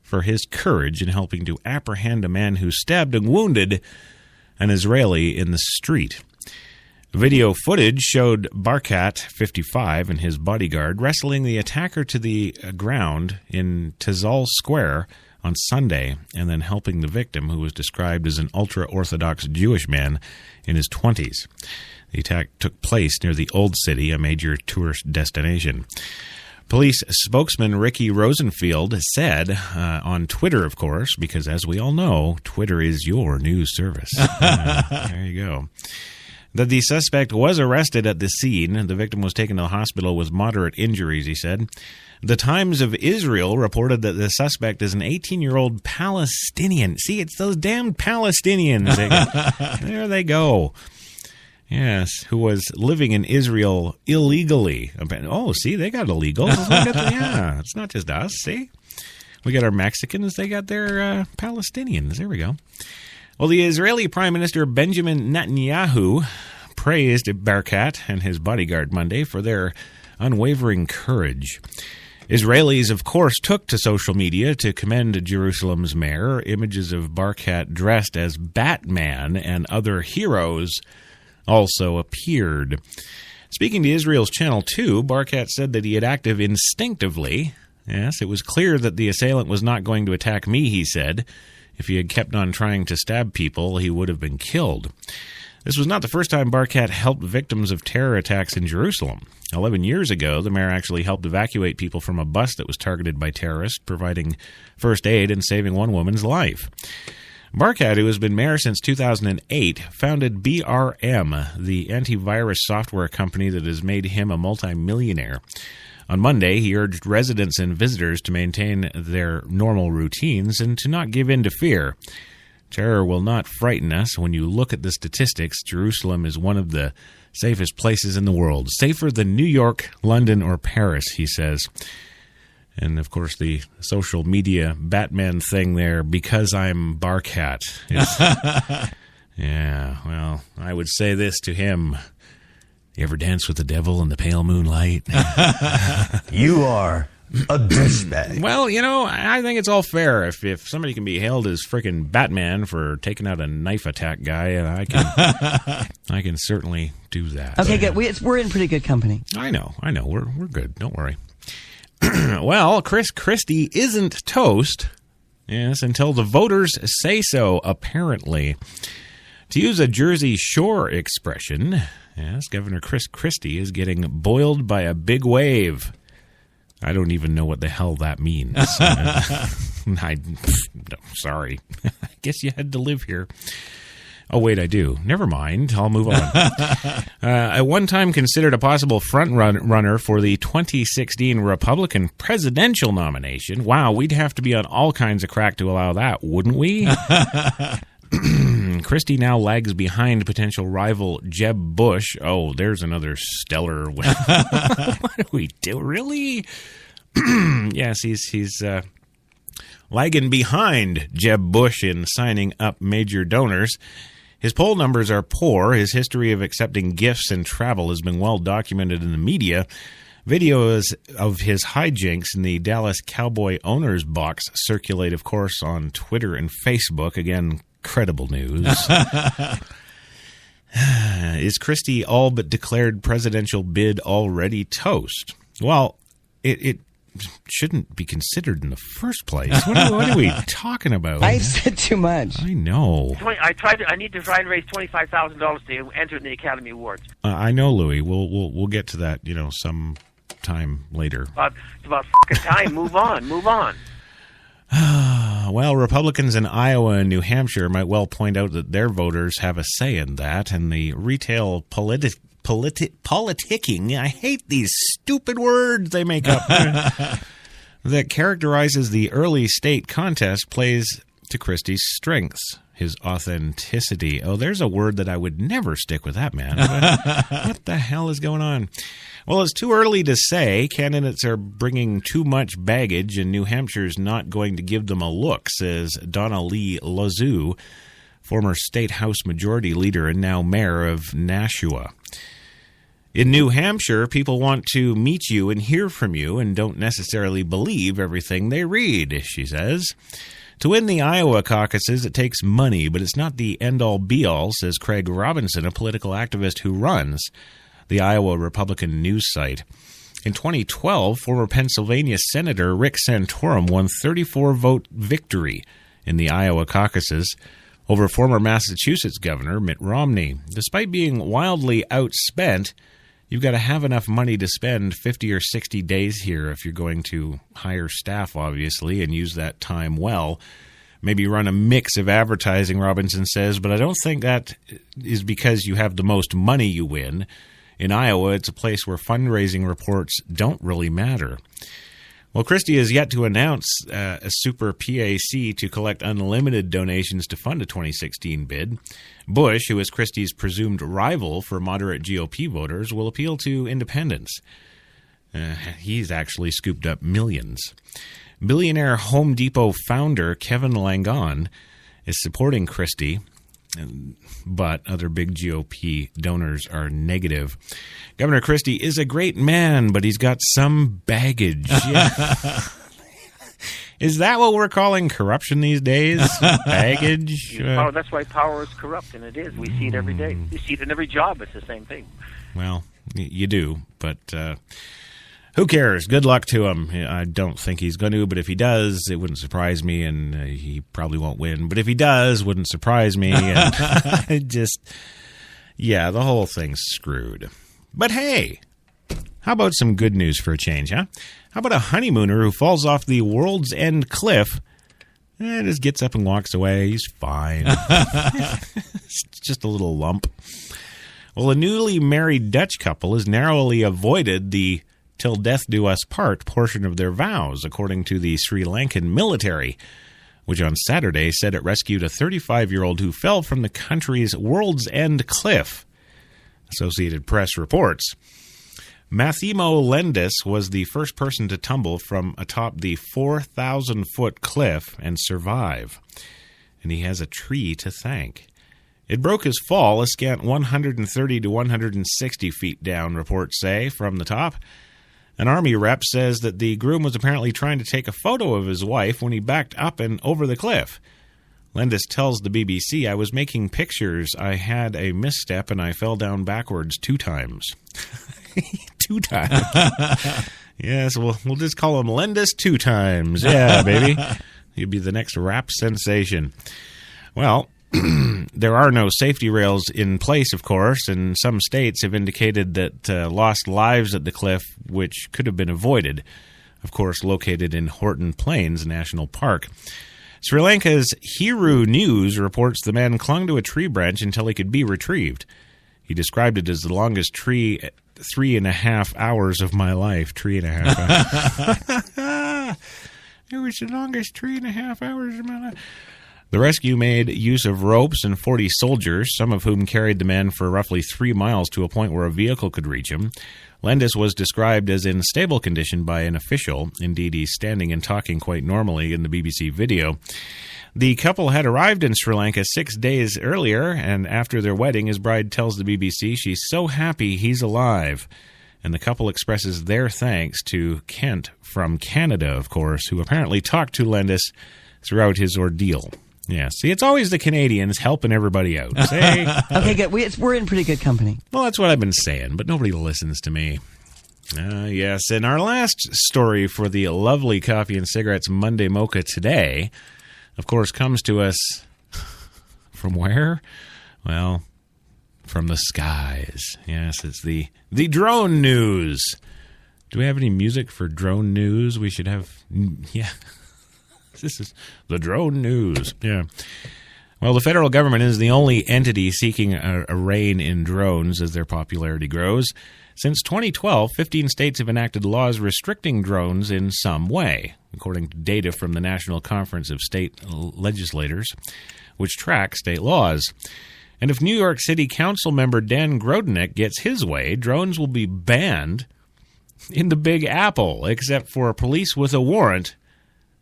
for his courage in helping to apprehend a man who stabbed and wounded an Israeli in the street. Video footage showed Barkat, 55, and his bodyguard wrestling the attacker to the ground in Tazal Square on Sunday, and then helping the victim, who was described as an ultra-Orthodox Jewish man in his 20s. The attack took place near the Old City, a major tourist destination. Police spokesman Ricky Rosenfield said on Twitter, of course, because as we all know, Twitter is your news service. There you go. That the suspect was arrested at the scene. The victim was taken to the hospital with moderate injuries, he said. The Times of Israel reported that the suspect is an 18-year-old Palestinian. See, it's those damn Palestinians. There they go. Yes, who was living in Israel illegally. Oh, see, they got illegals. Yeah, it's not just us, see? We got our Mexicans, they got their Palestinians. There we go. Well, the Israeli Prime Minister Benjamin Netanyahu praised Barkat and his bodyguard Monday for their unwavering courage. Israelis, of course, took to social media to commend Jerusalem's mayor. Images of Barkat dressed as Batman and other heroes also appeared. Speaking to Israel's Channel 2, Barkat said that he had acted instinctively. Yes, it was clear that the assailant was not going to attack me, he said. If he had kept on trying to stab people, he would have been killed. This was not the first time Barkat helped victims of terror attacks in Jerusalem. 11 years ago, the mayor actually helped evacuate people from a bus that was targeted by terrorists, providing first aid and saving one woman's life. Barkat, who has been mayor since 2008, founded BRM, the antivirus software company that has made him a multimillionaire. On Monday, he urged residents and visitors to maintain their normal routines and to not give in to fear. Terror will not frighten us. When you look at the statistics, Jerusalem is one of the safest places in the world. Safer than New York, London, or Paris, he says. And, of course, the social media Batman thing there, because I'm Barkat. Yeah, well, I would say this to him. You ever dance with the devil in the pale moonlight? You are a douchebag. Well, I think it's all fair. If somebody can be hailed as frickin' Batman for taking out a knife attack guy, I can certainly do that. Okay, good. We're in pretty good company. I know. We're good. Don't worry. Well, Kirstie isn't toast. Yes, until the voters say so, apparently. To use a Jersey Shore expression, yes, Governor Kirstie is getting boiled by a big wave. I don't even know what the hell that means. Sorry. I guess you had to live here. Oh, wait, I do. Never mind. I'll move on. At one time considered a possible front-runner for the 2016 Republican presidential nomination. Wow, we'd have to be on all kinds of crack to allow that, wouldn't we? Kirstie now lags behind potential rival Jeb Bush. Oh, there's another stellar. What do we do? Really? Yes, he's lagging behind Jeb Bush in signing up major donors. His poll numbers are poor. His history of accepting gifts and travel has been well documented in the media. Videos of his hijinks in the Dallas Cowboy owners box circulate, of course, on Twitter and Facebook. Again, credible news. Is Kirstie all but declared presidential bid already toast? Well, it shouldn't be considered in the first place. What are we talking about? I've said too much. I know. I need to try and raise $25,000 to enter in the Academy Awards. I know, Louie. We'll get to that, some time later. It's about fucking time. Move on. Well, Republicans in Iowa and New Hampshire might well point out that their voters have a say in that, and the retail politicking, I hate these stupid words they make up, that characterizes the early state contest plays to Kirstie's strengths, his authenticity. Oh, there's a word that I would never stick with that man. What the hell is going on? Well, it's too early to say. Candidates are bringing too much baggage, and New Hampshire's not going to give them a look, says Donna Lee Lazoo, former State House Majority Leader and now Mayor of Nashua. In New Hampshire, people want to meet you and hear from you and don't necessarily believe everything they read, she says. To win the Iowa caucuses, it takes money, but it's not the end-all be-all, says Craig Robinson, a political activist who runs the Iowa Republican news site. In 2012, former Pennsylvania Senator Rick Santorum won 34-vote victory in the Iowa caucuses over former Massachusetts Governor Mitt Romney. Despite being wildly outspent, you've got to have enough money to spend 50 or 60 days here if you're going to hire staff, obviously, and use that time well. Maybe run a mix of advertising, Robinson says, but I don't think that is because you have the most money you win. In Iowa, it's a place where fundraising reports don't really matter. Well, Kirstie has yet to announce a super PAC to collect unlimited donations to fund a 2016 bid. Bush, who is Kirstie's presumed rival for moderate GOP voters, will appeal to independents. He's actually scooped up millions. Billionaire Home Depot founder Kevin Langon is supporting Kirstie, but other big GOP donors are negative. Governor Kirstie is a great man, but he's got some baggage. Yeah. Is that what we're calling corruption these days? Baggage? That's why power is corrupt, and it is. We see it every day. You see it in every job. It's the same thing. Well, you do, but who cares? Good luck to him. I don't think he's going to, but if he does, it wouldn't surprise me, and he probably won't win. But if he does, wouldn't surprise me. And the whole thing's screwed. But hey, how about some good news for a change, huh? How about a honeymooner who falls off the World's End cliff and just gets up and walks away? He's fine. It's just a little lump. Well, a newly married Dutch couple has narrowly avoided the "till death do us part" portion of their vows, according to the Sri Lankan military, which on Saturday said it rescued a 35-year-old who fell from the country's World's End cliff, Associated Press reports. Mathimo Lendis was the first person to tumble from atop the 4,000-foot cliff and survive, and he has a tree to thank. It broke his fall a scant 130 to 160 feet down, reports say, from the top. An Army rep says that the groom was apparently trying to take a photo of his wife when he backed up and over the cliff. Landis tells the BBC, "I was making pictures. I had a misstep and I fell down backwards 2 times." 2 times. Yes, we'll just call him Landis 2 times. Yeah, baby. He'd be the next rap sensation. Well, there are no safety rails in place, of course, and some states have indicated that lost lives at the cliff, which could have been avoided. Of course, located in Horton Plains National Park. Sri Lanka's Hiru News reports the man clung to a tree branch until he could be retrieved. He described it as the longest 3.5 hours of my life. 3.5 hours. It was the longest 3.5 hours of my life. The rescue made use of ropes and 40 soldiers, some of whom carried the man for roughly 3 miles to a point where a vehicle could reach him. Landis was described as in stable condition by an official. Indeed, he's standing and talking quite normally in the BBC video. The couple had arrived in Sri Lanka 6 days earlier, and after their wedding, his bride tells the BBC she's so happy he's alive. And the couple expresses their thanks to Kent from Canada, of course, who apparently talked to Landis throughout his ordeal. Yeah, see, it's always the Canadians helping everybody out. Say, okay, good. We're in pretty good company. Well, that's what I've been saying, but nobody listens to me. Yes, and our last story for the lovely Coffee and Cigarettes Monday Mocha today, of course, comes to us from where? Well, from the skies. Yes, it's the drone news. Do we have any music for drone news? We should have, yeah. This is the drone news. Yeah. Well, the federal government is the only entity seeking a rein in drones as their popularity grows. Since 2012, 15 states have enacted laws restricting drones in some way, according to data from the National Conference of State Legislators, which track state laws. And if New York City Council member Dan Grodnick gets his way, drones will be banned in the Big Apple, except for police with a warrant,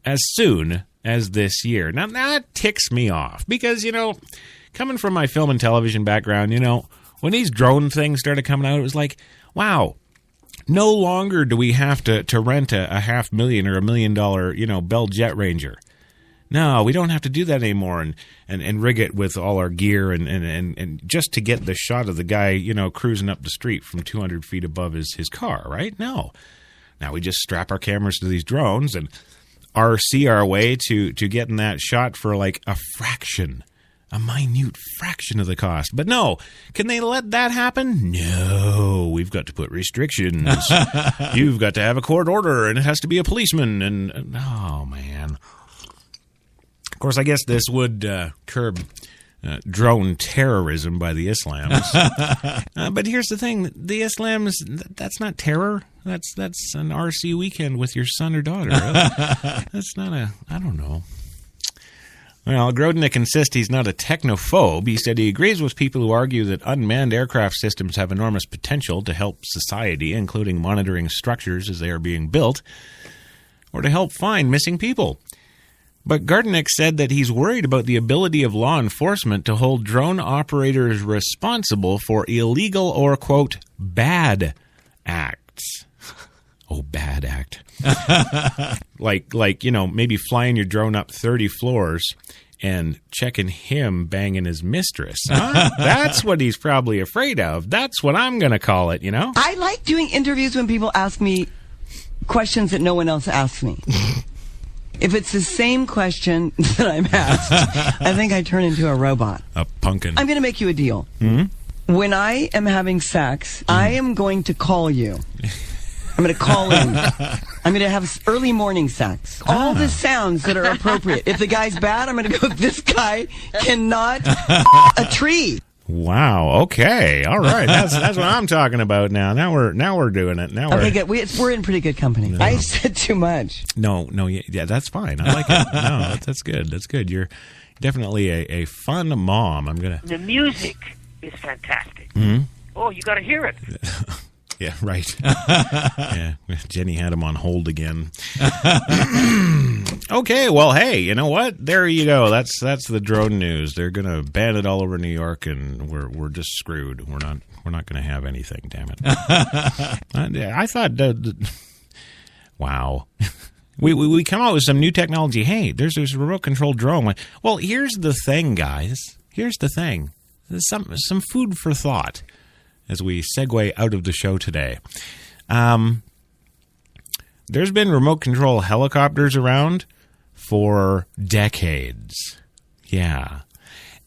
as soon as this year. Now, that ticks me off because, coming from my film and television background, when these drone things started coming out, it was like, wow, no longer do we have to rent a $500,000 or $1 million, Bell Jet Ranger. No, we don't have to do that anymore and rig it with all our gear and just to get the shot of the guy, cruising up the street from 200 feet above his car, right? No. Now we just strap our cameras to these drones and RC our way to getting that shot for like a minute fraction of the cost. But no, can they let that happen? No, we've got to put restrictions. You've got to have a court order, and it has to be a policeman. And oh, man. Of course, I guess this would curb drone terrorism by the Islams. But here's the thing. The Islams, that's not terror. That's an RC weekend with your son or daughter. That's not I don't know. Well, Grodnick insists he's not a technophobe. He said he agrees with people who argue that unmanned aircraft systems have enormous potential to help society, including monitoring structures as they are being built, or to help find missing people. But Grodnick said that he's worried about the ability of law enforcement to hold drone operators responsible for illegal or, quote, bad acts. Oh, bad act. like maybe flying your drone up 30 floors and checking him banging his mistress. Huh? That's what he's probably afraid of. That's what I'm going to call it, I like doing interviews when people ask me questions that no one else asks me. If it's the same question that I'm asked, I think I turn into a robot. A pumpkin. I'm going to make you a deal. Mm-hmm. When I am having sex, I am going to call you. I'm going to call in. I'm going to have early morning sex. All the sounds that are appropriate. If the guy's bad, I'm going to go, this guy cannot a tree. Wow. Okay. All right. That's what I'm talking about now. Now we're doing it. Okay, good. We're in pretty good company. No. I said too much. No. Yeah, that's fine. I like it. No, that's good. That's good. You're definitely a fun mom. The music is fantastic. Mm-hmm. Oh, you got to hear it. Yeah, right. Yeah, Jenny had him on hold again. Okay, well, hey, you know what? There you go. That's the drone news. They're going to ban it all over New York, and we're just screwed. We're not going to have anything. Damn it! I thought, wow. We come out with some new technology. Hey, there's this remote control drone. Well, here's the thing, guys. Here's the thing. There's some food for thought as we segue out of the show today. There's been remote control helicopters around for decades. Yeah.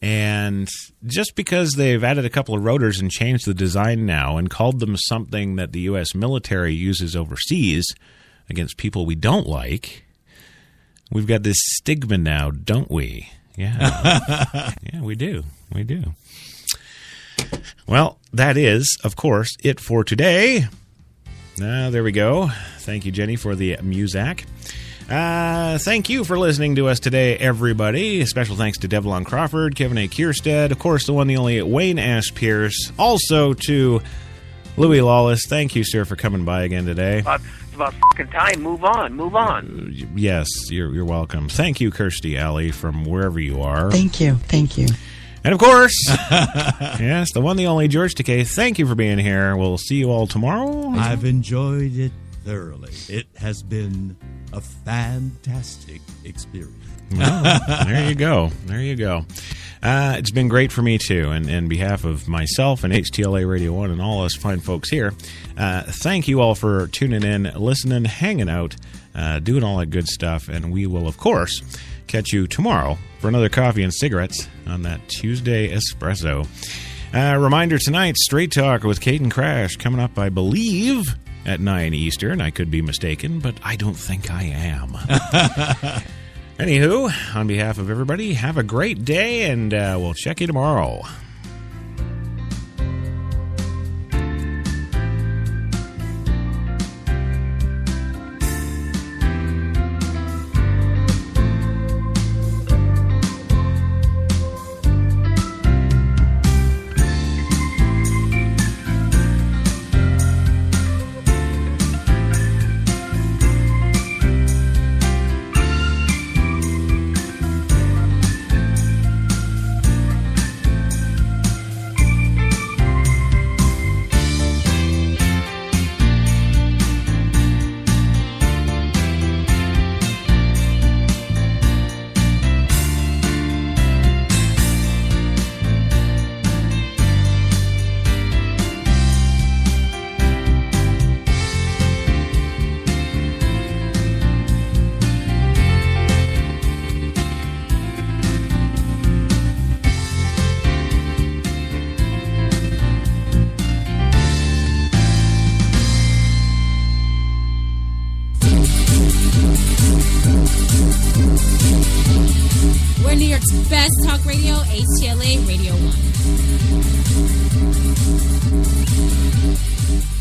And just because they've added a couple of rotors and changed the design now and called them something that the U.S. military uses overseas against people we don't like, we've got this stigma now, don't we? Yeah. Yeah, we do. We do. Well, that is, of course, it for today. There we go. Thank you, Jenny, for the Muzak. Thank you for listening to us today, everybody. Special thanks to Devlon Crawford, Kevin A. Kierstead, of course, the one, the only Wayne S. Pierce. Also to Louie Lawless. Thank you, sir, for coming by again today. It's about fucking time. Move on. Yes, you're welcome. Thank you, Kirstie Alley, from wherever you are. Thank you. And of course, yes, the one, the only George Takei. Thank you for being here. We'll see you all tomorrow. I've enjoyed it thoroughly. It has been a fantastic experience. Well, there you go. It's been great for me, too. And on behalf of myself and HTLA Radio 1 and all us fine folks here, thank you all for tuning in, listening, hanging out, doing all that good stuff. And we will, of course, catch you tomorrow for another coffee and cigarettes on that Tuesday Espresso. Reminder tonight, Straight Talk with Kate and Crash coming up, I believe, at 9 Eastern. I could be mistaken, but I don't think I am. Anywho, on behalf of everybody, have a great day, and we'll check you tomorrow. We're New York's best talk radio, HTLA Radio 1.